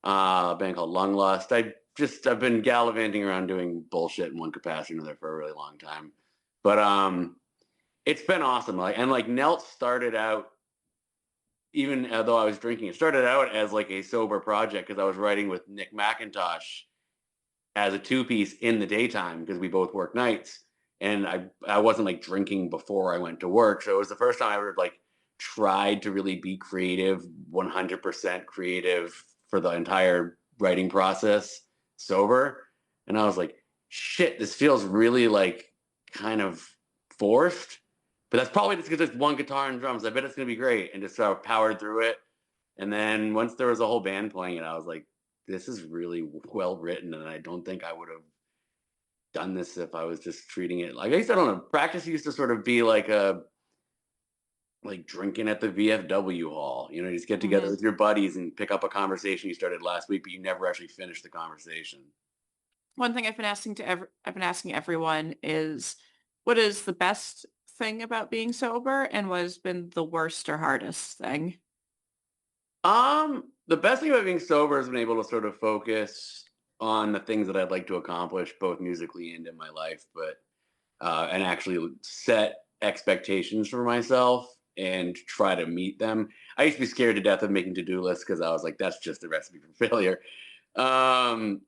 a band called Lung Lust. I've been gallivanting around doing bullshit in one capacity or another for a really long time. But it's been awesome. Like Nelt started out, even though I was drinking, it started out as like a sober project because I was writing with Nick McIntosh as a 2-piece in the daytime because we both work nights. And I wasn't like drinking before I went to work. So it was the first time I ever like tried to really be creative, 100% creative for the entire writing process sober. And I was like, shit, this feels really like kind of forced. But that's probably just because it's one guitar and drums. I bet it's going to be great. And just sort of powered through it. And then once there was a whole band playing it, I was like, this is really well written. And I don't think I would have done this if I was just treating it like I used to, I don't know. Practice used to sort of be like drinking at the VFW hall. You know, you just get together Hmm. with your buddies and pick up a conversation you started last week, but you never actually finish the conversation. One thing I've been asking everyone is, what is the best thing about being sober, and what has been the worst or hardest thing? The best thing about being sober has been able to sort of focus on the things that I'd like to accomplish, both musically and in my life, but and actually set expectations for myself and try to meet them. I used to be scared to death of making to-do lists because I was like, that's just a recipe for failure. Um,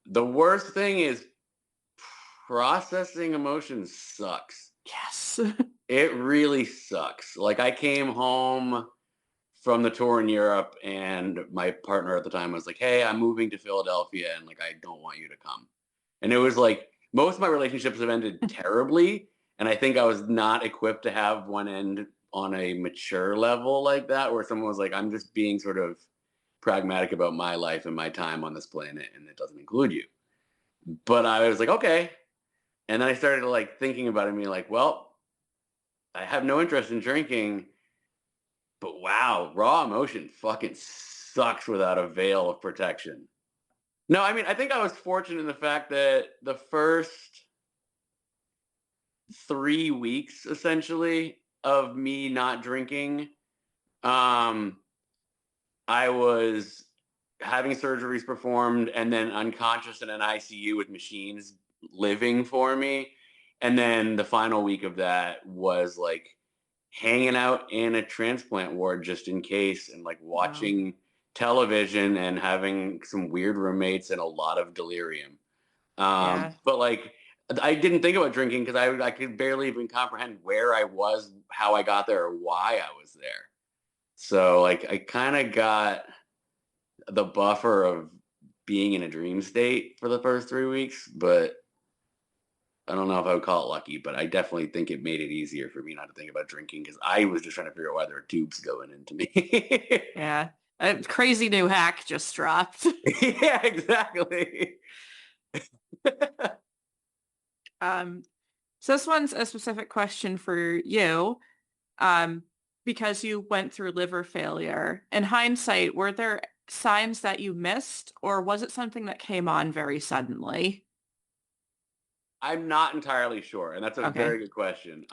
the worst thing is processing emotions sucks. Yes. It really sucks. Like I came home from the tour in Europe and my partner at the time was like, hey, I'm moving to Philadelphia and like I don't want you to come. And it was like most of my relationships have ended terribly. And I think I was not equipped to have one end on a mature level like that, where someone was like, I'm just being sort of pragmatic about my life and my time on this planet, and it doesn't include you. But I was like, okay. And then I started like thinking about it and being like, well, I have no interest in drinking, but wow, raw emotion fucking sucks without a veil of protection. No, I mean, I think I was fortunate in the fact that the first 3 weeks essentially of me not drinking, um, I was having surgeries performed and then unconscious in an ICU with machines living for me. And then the final week of that was like hanging out in a transplant ward just in case and like Wow. watching television and having some weird roommates and a lot of delirium. Yeah. But like, I didn't think about drinking because I could barely even comprehend where I was, how I got there, or why I was there. So like, I kind of got the buffer of being in a dream state for the first 3 weeks, but I don't know if I would call it lucky, but I definitely think it made it easier for me not to think about drinking because I was just trying to figure out why there were tubes going into me. Yeah. A crazy new hack just dropped. Yeah, exactly. Um, so this one's a specific question for you. Um, because you went through liver failure. In hindsight, were there signs that you missed, or was it something that came on very suddenly? I'm not entirely sure, and that's a Okay. very good question.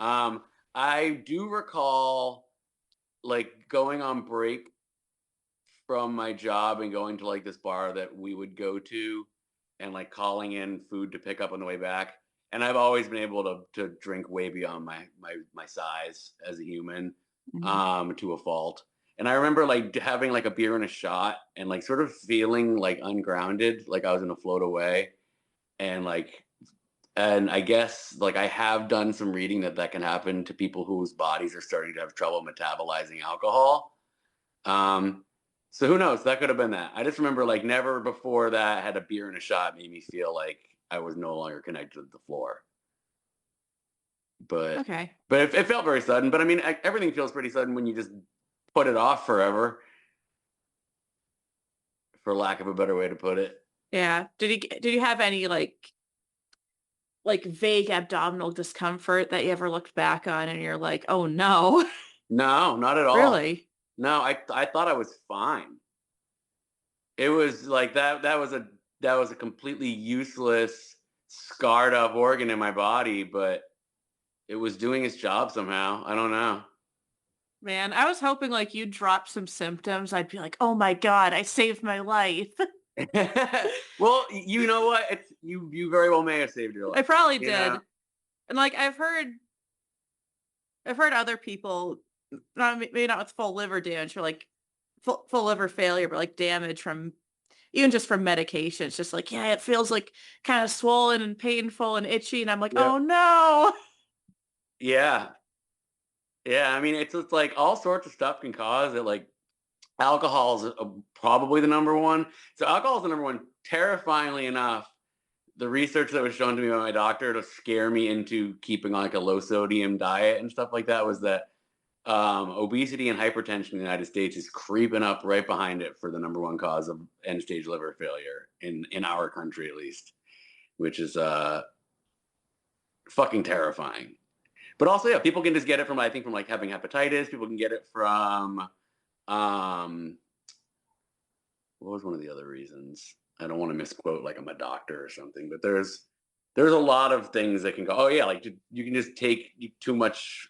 I do recall like going on break from my job and going to like this bar that we would go to and like calling in food to pick up on the way back. And I've always been able to drink way beyond my size as a human, Mhm. to a fault. And I remember like having like a beer and a shot and like sort of feeling like ungrounded, like I was gonna float away. And like, and I guess like I have done some reading that that can happen to people whose bodies are starting to have trouble metabolizing alcohol. Um, so who knows? That could have been that. I just remember like never before that had a beer and a shot made me feel like I was no longer connected to the floor. But Okay. it felt very sudden. But I mean, everything feels pretty sudden when you just put it off forever, for lack of a better way to put it. Yeah. Did you have any like vague abdominal discomfort that you ever looked back on and you're like, oh no? No, not at all. Really? No, I thought I was fine. It was like that was a completely useless, scarred up organ in my body, but it was doing its job somehow. I don't know. Man, I was hoping like you'd drop some symptoms. I'd be like, oh my God, I saved my life. Well, you know what? It's you very well may have saved your I life. probably You know? did. And like I've heard other people, not maybe not with full liver damage or like full liver failure, but like damage from even just from medication. It's just like, yeah, it feels like kind of swollen and painful and itchy. And I'm like, Yep. oh no. Yeah. Yeah. I mean, it's like all sorts of stuff can cause it. Like alcohol is probably the number one. So alcohol is the number one. Terrifyingly enough, the research that was shown to me by my doctor to scare me into keeping like a low sodium diet and stuff like that was that obesity and hypertension in the United States is creeping up right behind it for the number one cause of end stage liver failure in our country at least, which is fucking terrifying. But also, yeah, people can just get it from I think from like having hepatitis. People can get it from um, what was one of the other reasons? I don't want to misquote like I'm a doctor or something, but there's a lot of things that can go. Oh yeah, like you can just take too much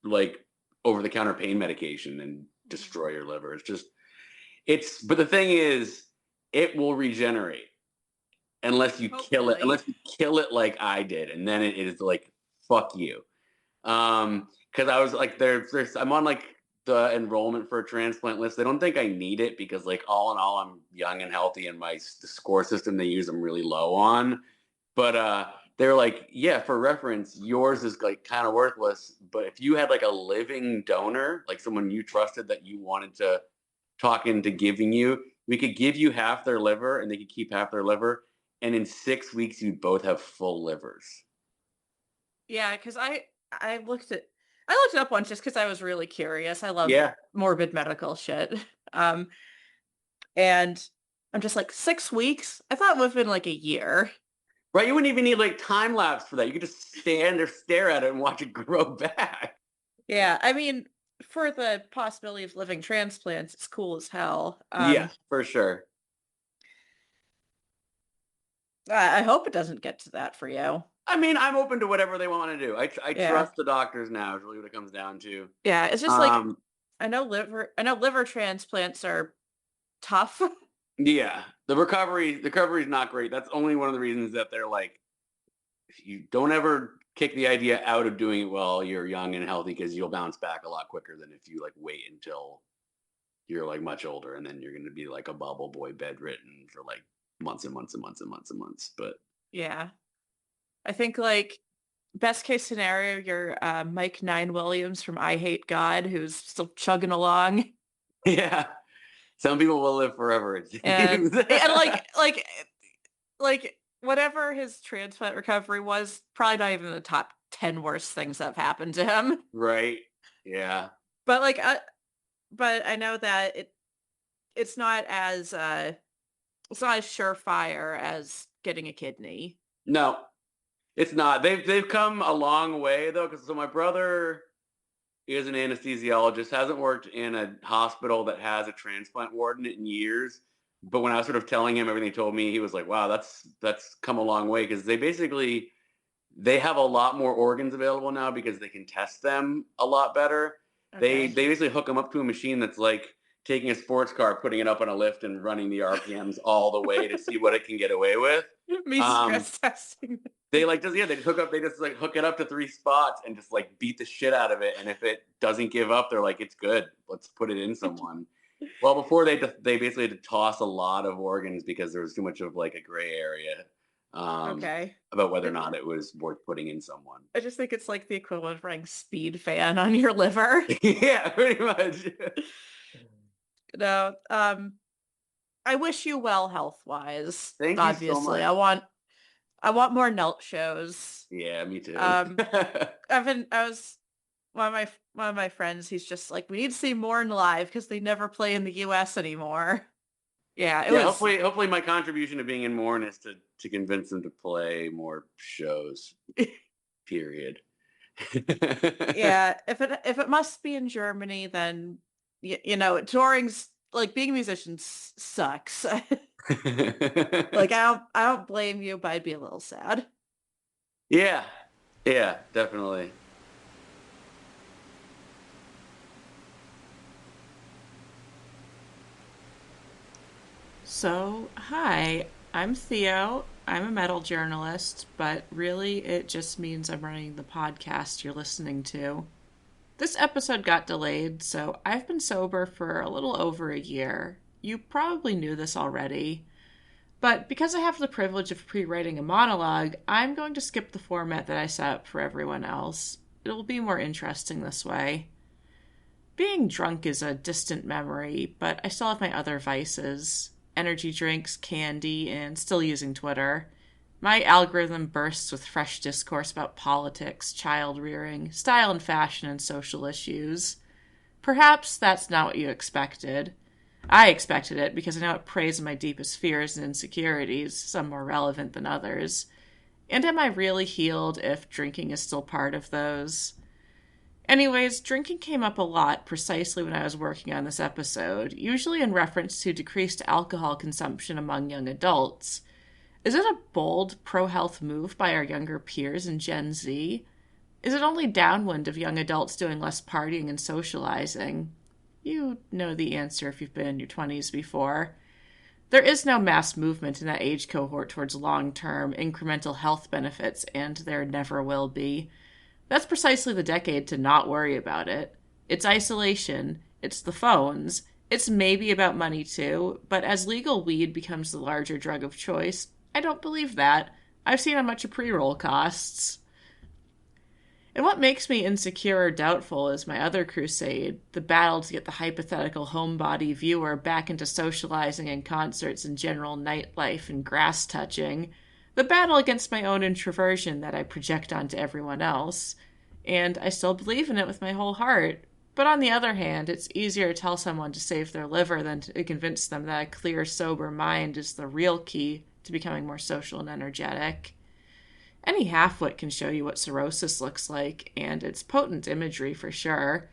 like over the counter pain medication and destroy your liver. It's just it's. But the thing is, it will regenerate unless you kill it. Hopefully. Unless you kill it like I did, and then it is like fuck you. Because I was like, there's I'm on like the enrollment for a transplant list. They don't think I need it because like all in all, I'm young and healthy, and the score system they use I'm really low on. But they're like, yeah, for reference, yours is like kind of worthless. But if you had like a living donor, like someone you trusted that you wanted to talk into giving you, we could give you half their liver, and they could keep half their liver, and in 6 weeks you'd both have full livers. Yeah, because I looked it up once just because I was really curious. I love Yeah. morbid medical shit. Um, and I'm just like 6 weeks. I thought it would have been like a year. Right? You wouldn't even need like time lapse for that. You could just stand or stare at it and watch it grow back. Yeah, I mean, for the possibility of living transplants, it's cool as hell. Yeah, for sure. I hope it doesn't get to that for you. I mean, I'm open to whatever they want to do. I Yeah. trust the doctors now. Is really what it comes down to. Yeah, it's just like Um, I know liver transplants are tough. yeah, the recovery is not great. That's only one of the reasons that they're like, you don't ever kick the idea out of doing it while you're young and healthy because you'll bounce back a lot quicker than if you like wait until you're like much older and then you're going to be like a bubble boy bedridden for like months and months and months and months and months. But Yeah. I think like best case scenario, you're Mike Nine Williams from I Hate God, who's still chugging along. yeah, some people will live forever. It And seems. and like whatever his transplant recovery was, probably not even the top 10 worst things that have happened to him. Right. Yeah. But like but I know that it's not as surefire as getting a kidney. No, it's not. They've come a long way though, because so my brother is an anesthesiologist, hasn't worked in a hospital that has a transplant ward in it in years. But when I was sort of telling him everything he told me, he was like, "Wow, that's come a long way," because they have a lot more organs available now because they can test them a lot better. They Okay. basically hook them up to a machine that's like taking a sports car, putting it up on a lift, and running the RPMs all the way to see what it can get away with. Me stress testing. They like just they just like hook it up to 3 spots and just like beat the shit out of it. And if it doesn't give up, they're like, it's good. Let's put it in someone. Well, before they basically had to toss a lot of organs because there was too much of like a gray area Okay. about whether or not it was worth putting in someone. I just think it's like the equivalent of running speed fan on your liver. Yeah, pretty much. No, I wish you well health wise. Thank you so Obviously, much. I want more Nelt shows. Yeah, me too. I was one of my friends. He's just like, we need to see Morn live because they never play in the U.S. anymore. Yeah, it Yeah, was. hopefully my contribution to being in Morn is to convince them to play more shows. Period. Yeah, if it must be in Germany, then touring's like being a musician sucks. Like I don't blame you, but I'd be a little sad. Yeah. Yeah, definitely. So, hi, I'm Theo. I'm a metal journalist, but really it just means I'm running the podcast you're listening to. This episode got delayed, so I've been sober for a little over a year. You probably knew this already. But because I have the privilege of pre writing a monologue, I'm going to skip the format that I set up for everyone else. It'll be more interesting this way. Being drunk is a distant memory, but I still have my other vices: energy drinks, candy, and still using Twitter. My algorithm bursts with fresh discourse about politics, child rearing, style and fashion, and social issues. Perhaps that's not what you expected. I expected it because I know it preys on my deepest fears and insecurities, some more relevant than others. And am I really healed if drinking is still part of those? Anyways, drinking came up a lot precisely when I was working on this episode, usually in reference to decreased alcohol consumption among young adults. Is it a bold, pro-health move by our younger peers in Gen Z? Is it only downwind of young adults doing less partying and socializing? You know the answer if you've been in your 20s before. There is no mass movement in that age cohort towards long-term, incremental health benefits, and there never will be. That's precisely the decade to not worry about it. It's isolation, it's the phones, it's maybe about money too, but as legal weed becomes the larger drug of choice, I don't believe that. I've seen how much a pre-roll costs. And what makes me insecure or doubtful is my other crusade, the battle to get the hypothetical homebody viewer back into socializing and concerts and general nightlife and grass touching, the battle against my own introversion that I project onto everyone else. And I still believe in it with my whole heart. But on the other hand, it's easier to tell someone to save their liver than to convince them that a clear, sober mind is the real key to becoming more social and energetic. Any half-wit can show you what cirrhosis looks like, and it's potent imagery for sure.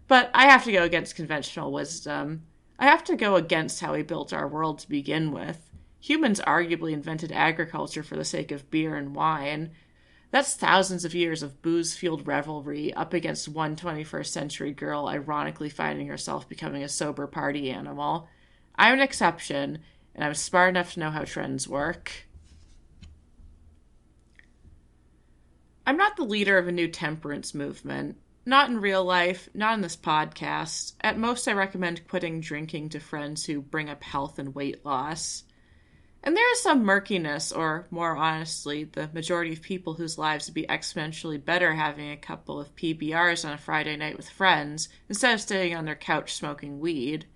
But I have to go against conventional wisdom. I have to go against how we built our world to begin with. Humans arguably invented agriculture for the sake of beer and wine. That's thousands of years of booze-fueled revelry up against one 21st century girl ironically finding herself becoming a sober party animal. I'm an exception, and I'm smart enough to know how trends work. I'm not the leader of a new temperance movement. Not in real life, not in this podcast. At most, I recommend quitting drinking to friends who bring up health and weight loss. And there is some murkiness, or more honestly, the majority of people whose lives would be exponentially better having a couple of PBRs on a Friday night with friends instead of staying on their couch smoking weed.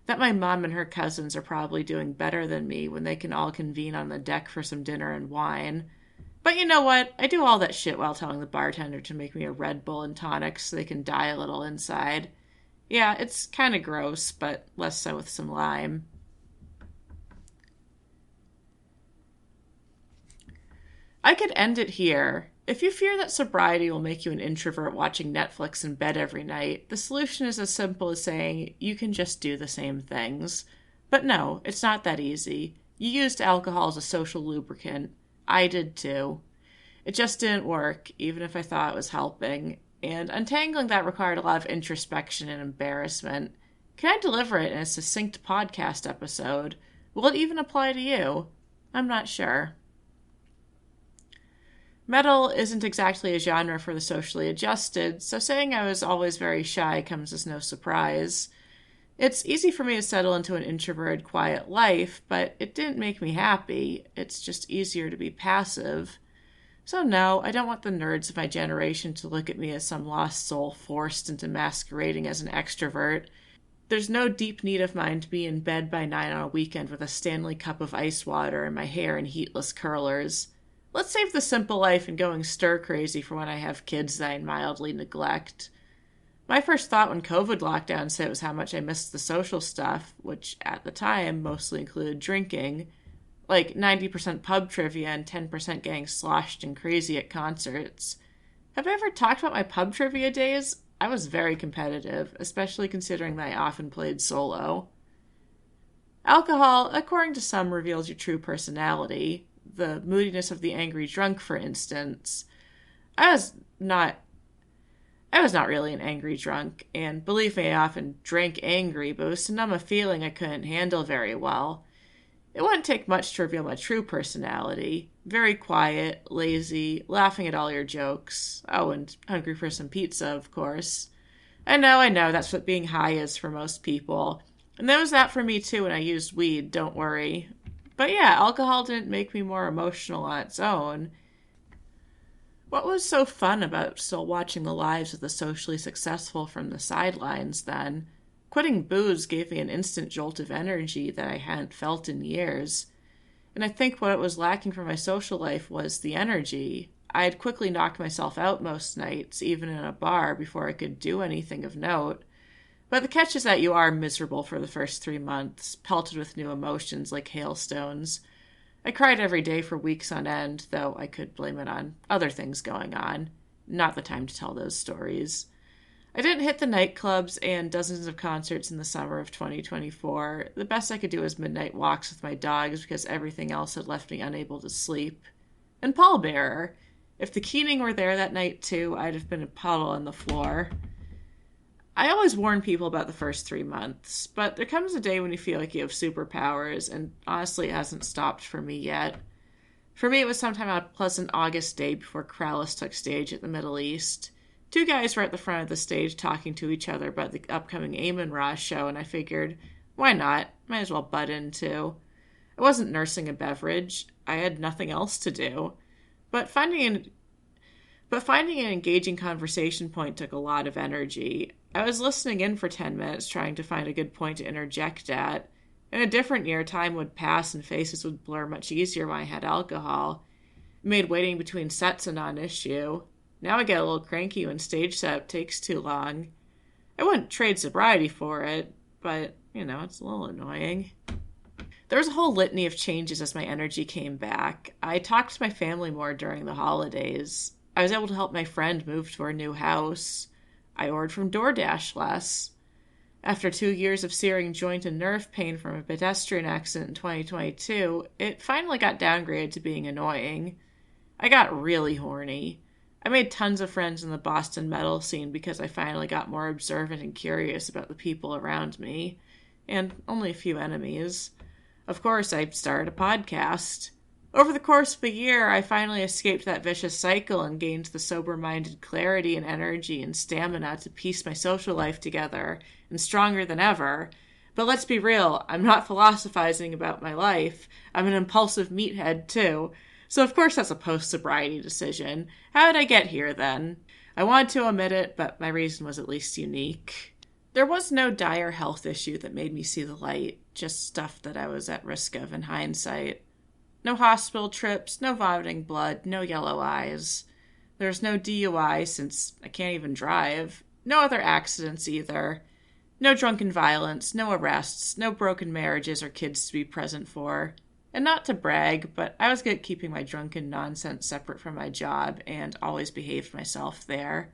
That my mom and her cousins are probably doing better than me when they can all convene on the deck for some dinner and wine. But you know what? I do all that shit while telling the bartender to make me a Red Bull and tonic so they can die a little inside. Yeah, it's kind of gross, but less so with some lime. I could end it here. If you fear that sobriety will make you an introvert watching Netflix in bed every night, the solution is as simple as saying you can just do the same things. But no, it's not that easy. You used alcohol as a social lubricant. I did too. It just didn't work, even if I thought it was helping. And untangling that required a lot of introspection and embarrassment. Can I deliver it in a succinct podcast episode? Will it even apply to you? I'm not sure. Metal isn't exactly a genre for the socially adjusted, so saying I was always very shy comes as no surprise. It's easy for me to settle into an introverted, quiet life, but it didn't make me happy. It's just easier to be passive. So no, I don't want the nerds of my generation to look at me as some lost soul forced into masquerading as an extrovert. There's no deep need of mine to be in bed by 9 on a weekend with a Stanley cup of ice water and my hair in heatless curlers. Let's save the simple life and going stir-crazy for when I have kids that I mildly neglect. My first thought when COVID lockdown hit was how much I missed the social stuff, which at the time mostly included drinking, like 90% pub trivia and 10% getting sloshed and crazy at concerts. Have I ever talked about my pub trivia days? I was very competitive, especially considering that I often played solo. Alcohol, according to some, reveals your true personality. The moodiness of the angry drunk, for instance. I was not really an angry drunk, and believe me, I often drank angry, but it was to numb a feeling I couldn't handle very well. It wouldn't take much to reveal my true personality. Very quiet, lazy, laughing at all your jokes. Oh, and hungry for some pizza, of course. I know, that's what being high is for most people. And there was that for me too when I used weed, don't worry. But yeah, alcohol didn't make me more emotional on its own. What was so fun about still watching the lives of the socially successful from the sidelines then? Quitting booze gave me an instant jolt of energy that I hadn't felt in years. And I think what it was lacking from my social life was the energy. I had quickly knocked myself out most nights, even in a bar, before I could do anything of note. But the catch is that you are miserable for the first 3 months, pelted with new emotions like hailstones. I cried every day for weeks on end, though I could blame it on other things going on. Not the time to tell those stories. I didn't hit the nightclubs and dozens of concerts in the summer of 2024. The best I could do was midnight walks with my dogs because everything else had left me unable to sleep. And pallbearer. If the Keening were there that night too, I'd have been a puddle on the floor. I always warn people about the first 3 months, but there comes a day when you feel like you have superpowers, and honestly it hasn't stopped for me yet. For me, it was sometime on a pleasant August day before Krallis took stage at the Middle East. 2 guys were at the front of the stage talking to each other about the upcoming Amon-Ra show, and I figured, why not? Might as well butt in too. I wasn't nursing a beverage. I had nothing else to do. But finding an engaging conversation point took a lot of energy. I was listening in for 10 minutes trying to find a good point to interject at. In a different year, time would pass and faces would blur much easier when I had alcohol. It made waiting between sets a non-issue. Now I get a little cranky when stage setup takes too long. I wouldn't trade sobriety for it, but, it's a little annoying. There was a whole litany of changes as my energy came back. I talked to my family more during the holidays. I was able to help my friend move to our new house. I ordered from DoorDash less. After 2 years of searing joint and nerve pain from a pedestrian accident in 2022, it finally got downgraded to being annoying. I got really horny. I made tons of friends in the Boston metal scene because I finally got more observant and curious about the people around me, and only a few enemies. Of course, I started a podcast. Over the course of a year, I finally escaped that vicious cycle and gained the sober-minded clarity and energy and stamina to piece my social life together, and stronger than ever. But let's be real, I'm not philosophizing about my life. I'm an impulsive meathead, too. So of course that's a post-sobriety decision. How did I get here, then? I wanted to omit it, but my reason was at least unique. There was no dire health issue that made me see the light, just stuff that I was at risk of in hindsight. No hospital trips, no vomiting blood, no yellow eyes. There's no DUI since I can't even drive. No other accidents either. No drunken violence, no arrests, no broken marriages or kids to be present for. And not to brag, but I was good at keeping my drunken nonsense separate from my job and always behaved myself there.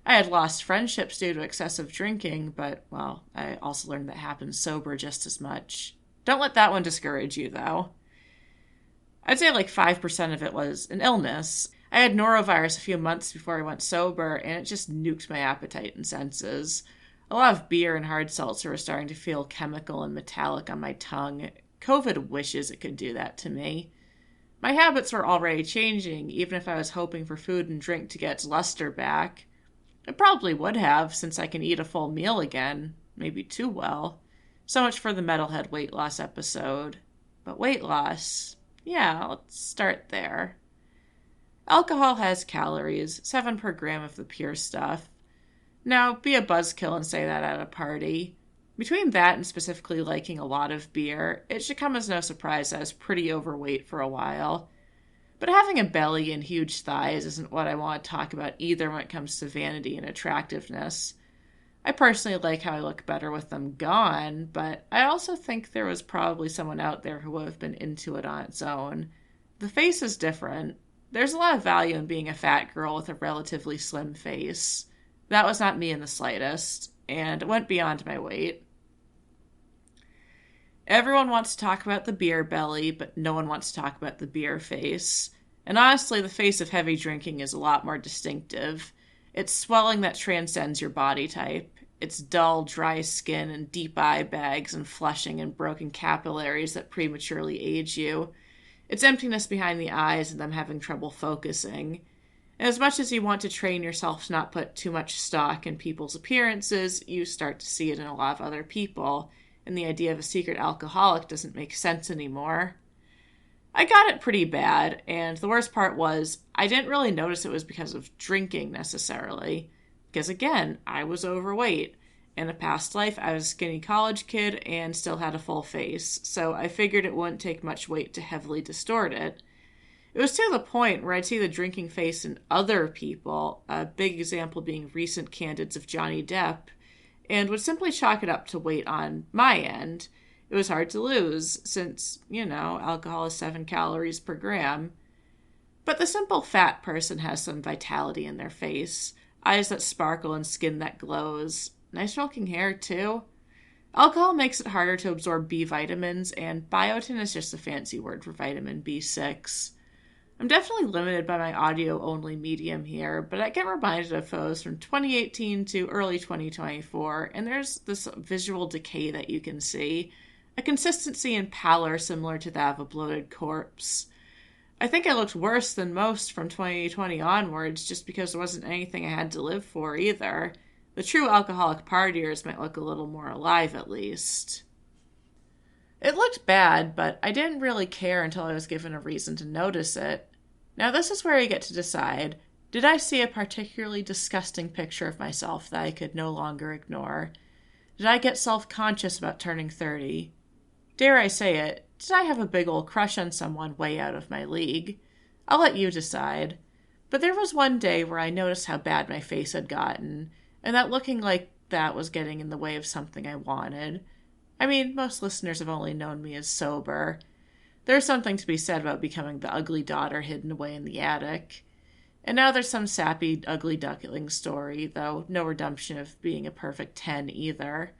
I had lost friendships due to excessive drinking, but, well, I also learned that happens sober just as much. Don't let that one discourage you, though. I'd say like 5% of it was an illness. I had norovirus a few months before I went sober, and it just nuked my appetite and senses. A lot of beer and hard seltzer were starting to feel chemical and metallic on my tongue. COVID wishes it could do that to me. My habits were already changing, even if I was hoping for food and drink to get its luster back. It probably would have, since I can eat a full meal again. Maybe too well. So much for the Metalhead weight loss episode. But weight loss... yeah, let's start there. Alcohol has calories, 7 per gram of the pure stuff. Now, be a buzzkill and say that at a party. Between that and specifically liking a lot of beer, it should come as no surprise that I was pretty overweight for a while. But having a belly and huge thighs isn't what I want to talk about either when it comes to vanity and attractiveness. I personally like how I look better with them gone, but I also think there was probably someone out there who would have been into it on its own. The face is different. There's a lot of value in being a fat girl with a relatively slim face. That was not me in the slightest, and it went beyond my weight. Everyone wants to talk about the beer belly, but no one wants to talk about the beer face. And honestly, the face of heavy drinking is a lot more distinctive. It's swelling that transcends your body type. It's dull, dry skin and deep eye bags and flushing and broken capillaries that prematurely age you. It's emptiness behind the eyes and them having trouble focusing. And as much as you want to train yourself to not put too much stock in people's appearances, you start to see it in a lot of other people, and the idea of a secret alcoholic doesn't make sense anymore. I got it pretty bad, and the worst part was I didn't really notice it was because of drinking necessarily. Because again, I was overweight. In a past life, I was a skinny college kid and still had a full face, so I figured it wouldn't take much weight to heavily distort it. It was to the point where I'd see the drinking face in other people, a big example being recent candidates of Johnny Depp, and would simply chalk it up to weight on my end. It was hard to lose, since, alcohol is 7 calories per gram. But the simple fat person has some vitality in their face, eyes that sparkle and skin that glows. Nice looking hair, too. Alcohol makes it harder to absorb B vitamins, and biotin is just a fancy word for vitamin B6. I'm definitely limited by my audio-only medium here, but I get reminded of photos from 2018 to early 2024, and there's this visual decay that you can see, a consistency in pallor similar to that of a bloated corpse. I think I looked worse than most from 2020 onwards just because there wasn't anything I had to live for either. The true alcoholic partiers might look a little more alive at least. It looked bad, but I didn't really care until I was given a reason to notice it. Now this is where you get to decide, did I see a particularly disgusting picture of myself that I could no longer ignore? Did I get self-conscious about turning 30? Dare I say it, did I have a big old crush on someone way out of my league? I'll let you decide. But there was one day where I noticed how bad my face had gotten, and that looking like that was getting in the way of something I wanted. I mean, most listeners have only known me as sober. There's something to be said about becoming the ugly daughter hidden away in the attic. And now there's some sappy, ugly duckling story, though no redemption of being a perfect 10 either.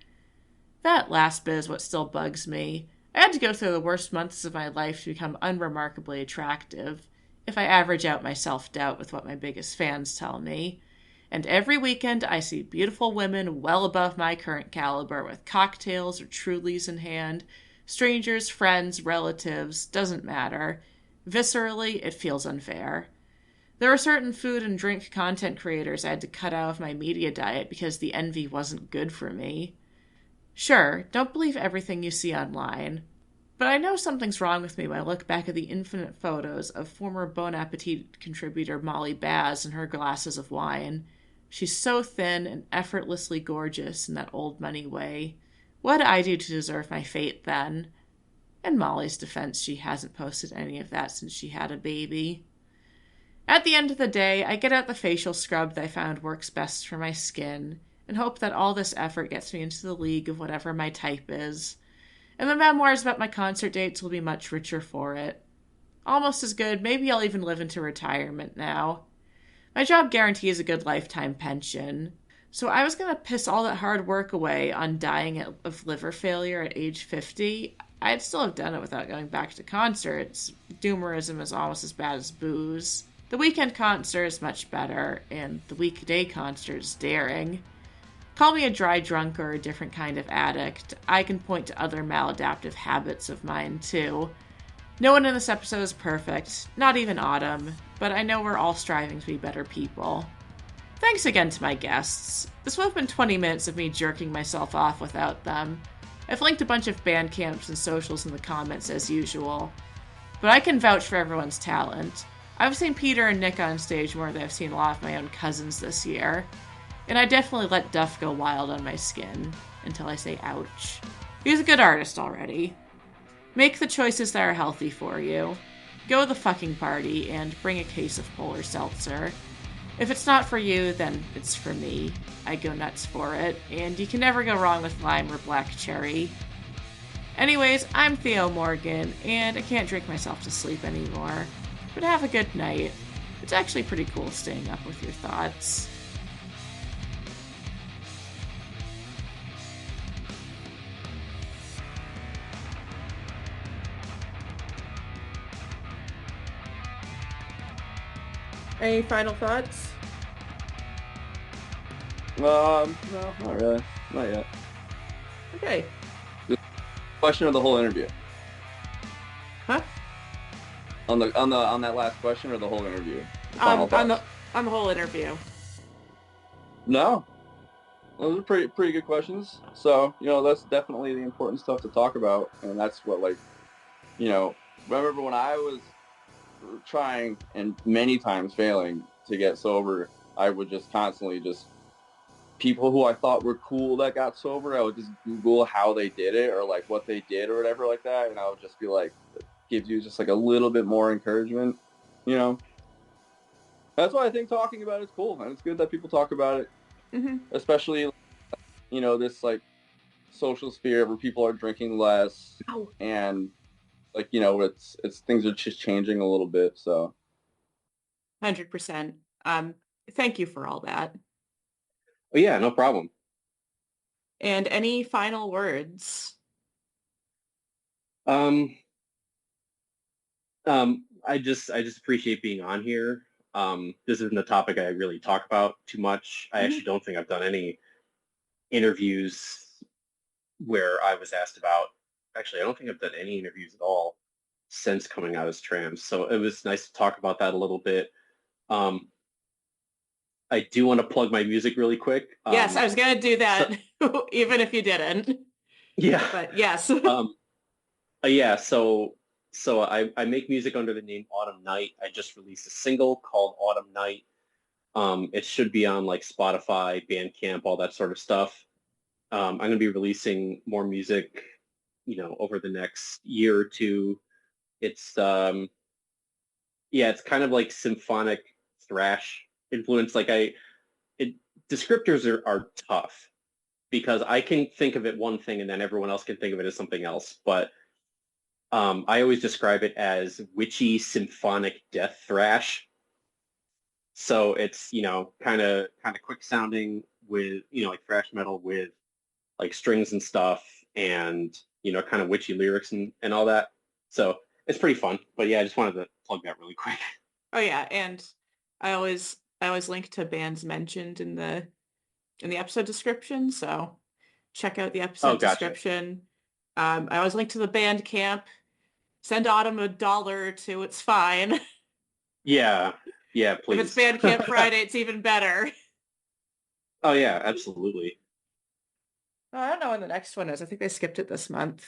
That last bit is what still bugs me. I had to go through the worst months of my life to become unremarkably attractive, if I average out my self doubt with what my biggest fans tell me. And every weekend I see beautiful women well above my current caliber with cocktails or Trulies in hand. Strangers, friends, relatives, doesn't matter. Viscerally, it feels unfair. There were certain food and drink content creators I had to cut out of my media diet because the envy wasn't good for me. Sure, don't believe everything you see online, but I know something's wrong with me when I look back at the infinite photos of former Bon Appetit contributor Molly Baz and her glasses of wine. She's so thin and effortlessly gorgeous in that old money way. What did I do to deserve my fate then? In Molly's defense, she hasn't posted any of that since she had a baby. At the end of the day, I get out the facial scrub that I found works best for my skin, and hope that all this effort gets me into the league of whatever my type is. And the memoirs about my concert dates will be much richer for it. Almost as good, maybe I'll even live into retirement now. My job guarantees a good lifetime pension, so I was going to piss all that hard work away on dying of liver failure at age 50. I'd still have done it without going back to concerts. Doomerism is almost as bad as booze. The weekend concert is much better, and the weekday concert is daring. Call me a dry drunk or a different kind of addict. I can point to other maladaptive habits of mine, too. No one in this episode is perfect, not even Autumn, but I know we're all striving to be better people. Thanks again to my guests. This would have been 20 minutes of me jerking myself off without them. I've linked a bunch of band camps and socials in the comments as usual. But I can vouch for everyone's talent. I've seen Peter and Nick on stage more than I've seen a lot of my own cousins this year. And I definitely let Duff go wild on my skin, until I say ouch. He's a good artist already. Make the choices that are healthy for you. Go to the fucking party and bring a case of polar seltzer. If it's not for you, then it's for me. I go nuts for it, and you can never go wrong with lime or black cherry. Anyways, I'm Theo Morgan, and I can't drink myself to sleep anymore. But have a good night. It's actually pretty cool staying up with your thoughts. Any final thoughts? No, not really. Not yet. Okay. Question of the whole interview. Huh? On that last question or the whole interview? On the whole interview. No. Those are pretty good questions. So, that's definitely the important stuff to talk about. And that's what, remember when I was trying and many times failing to get sober, I would just constantly people who I thought were cool that got sober, I would just Google how they did it or like what they did or whatever like that. And I would just be like, it gives you just like a little bit more encouragement, That's why I think talking about it's cool, and it's good that people talk about it, especially, this like social sphere where people are drinking less and it's things are just changing a little bit. So 100%. Thank you for all that. Oh yeah, no problem. And any final words? I just appreciate being on here. This isn't a topic I really talk about too much. I actually don't think I've done any interviews where I was asked about. Actually, I don't think I've done any interviews at all since coming out as trans. So it was nice to talk about that a little bit. I do want to plug my music really quick. Yes, I was going to do that, even if you didn't. Yeah. But yes. Yeah, so I make music under the name Autumn Night. I just released a single called Autumn Night. It should be on like Spotify, Bandcamp, all that sort of stuff. I'm going to be releasing more music, over the next year or two. It's it's kind of like symphonic thrash influence. Like descriptors are tough, because I can think of it one thing and then everyone else can think of it as something else. But I always describe it as witchy symphonic death thrash. So it's, kind of quick sounding with, like thrash metal with like strings and stuff and, kind of witchy lyrics and all that. So it's pretty fun. But yeah, I just wanted to plug that really quick. Oh yeah, and I always link to bands mentioned in the episode description, so check out the Oh, episode gotcha. description. I always link to the band camp. Send Autumn $1 or two, it's fine. Yeah. Yeah, If it's please. Bandcamp Friday, it's even better. Oh yeah, absolutely. Oh, I don't know when the next one is. I think they skipped it this month.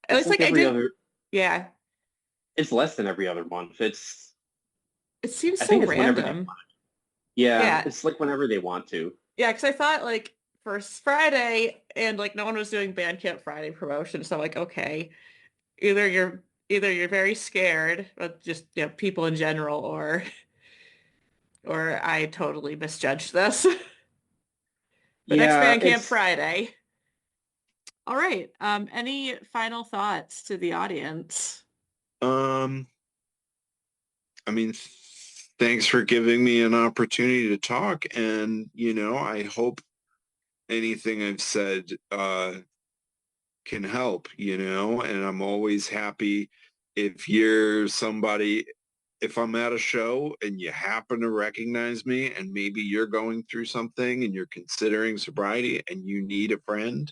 At It's least like like I every did, other, yeah. it's less than every other month. It seems I so think it's whenever they random. want. Yeah, Yeah. it's like whenever they want to. Yeah, because I thought like first Friday and like no one was doing Bandcamp Friday promotion, so I'm like, okay, either you're very scared of just people in general, or I totally misjudged this. But next Yeah, Bandcamp Friday. All right. Any final thoughts to the audience? Um, I mean, thanks for giving me an opportunity to talk, and I hope anything I've said can help, and I'm always happy if you're somebody, if I'm at a show and you happen to recognize me and maybe you're going through something and you're considering sobriety and you need a friend,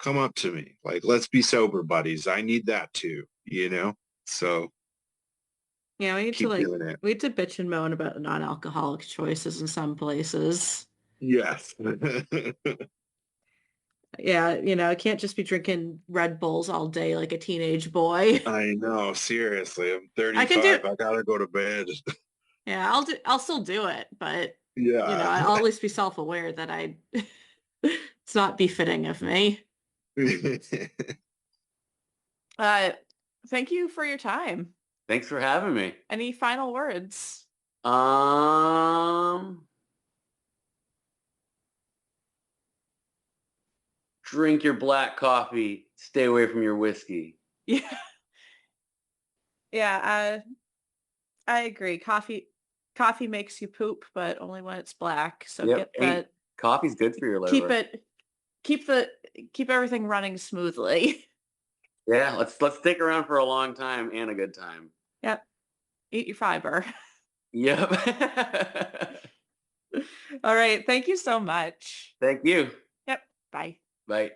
come up to me. Like, let's be sober buddies. I need that too. So Yeah, we need to keep like doing it. we need to bitch and moan about non-alcoholic choices in some places. Yes. Yeah, I can't just be drinking Red Bulls all day like a teenage boy. I know, seriously. I'm I can do 35. I gotta go to bed. Yeah, I'll still do it, but Yeah. I'll at least be self-aware that it's not befitting of me. Uh, thank you for your time. Thanks for having me. Any final words? Drink your black coffee. Stay away from your whiskey. Yeah. Yeah, I agree. Coffee makes you poop, but only when it's black. So Yep. get Hey, that. coffee's good for your Keep liver. it. Keep everything running smoothly. Yeah, let's stick around for a long time and a good time. Yep. Eat your fiber. Yep. All right. Thank you so much. Thank you. Yep. Bye. Bye.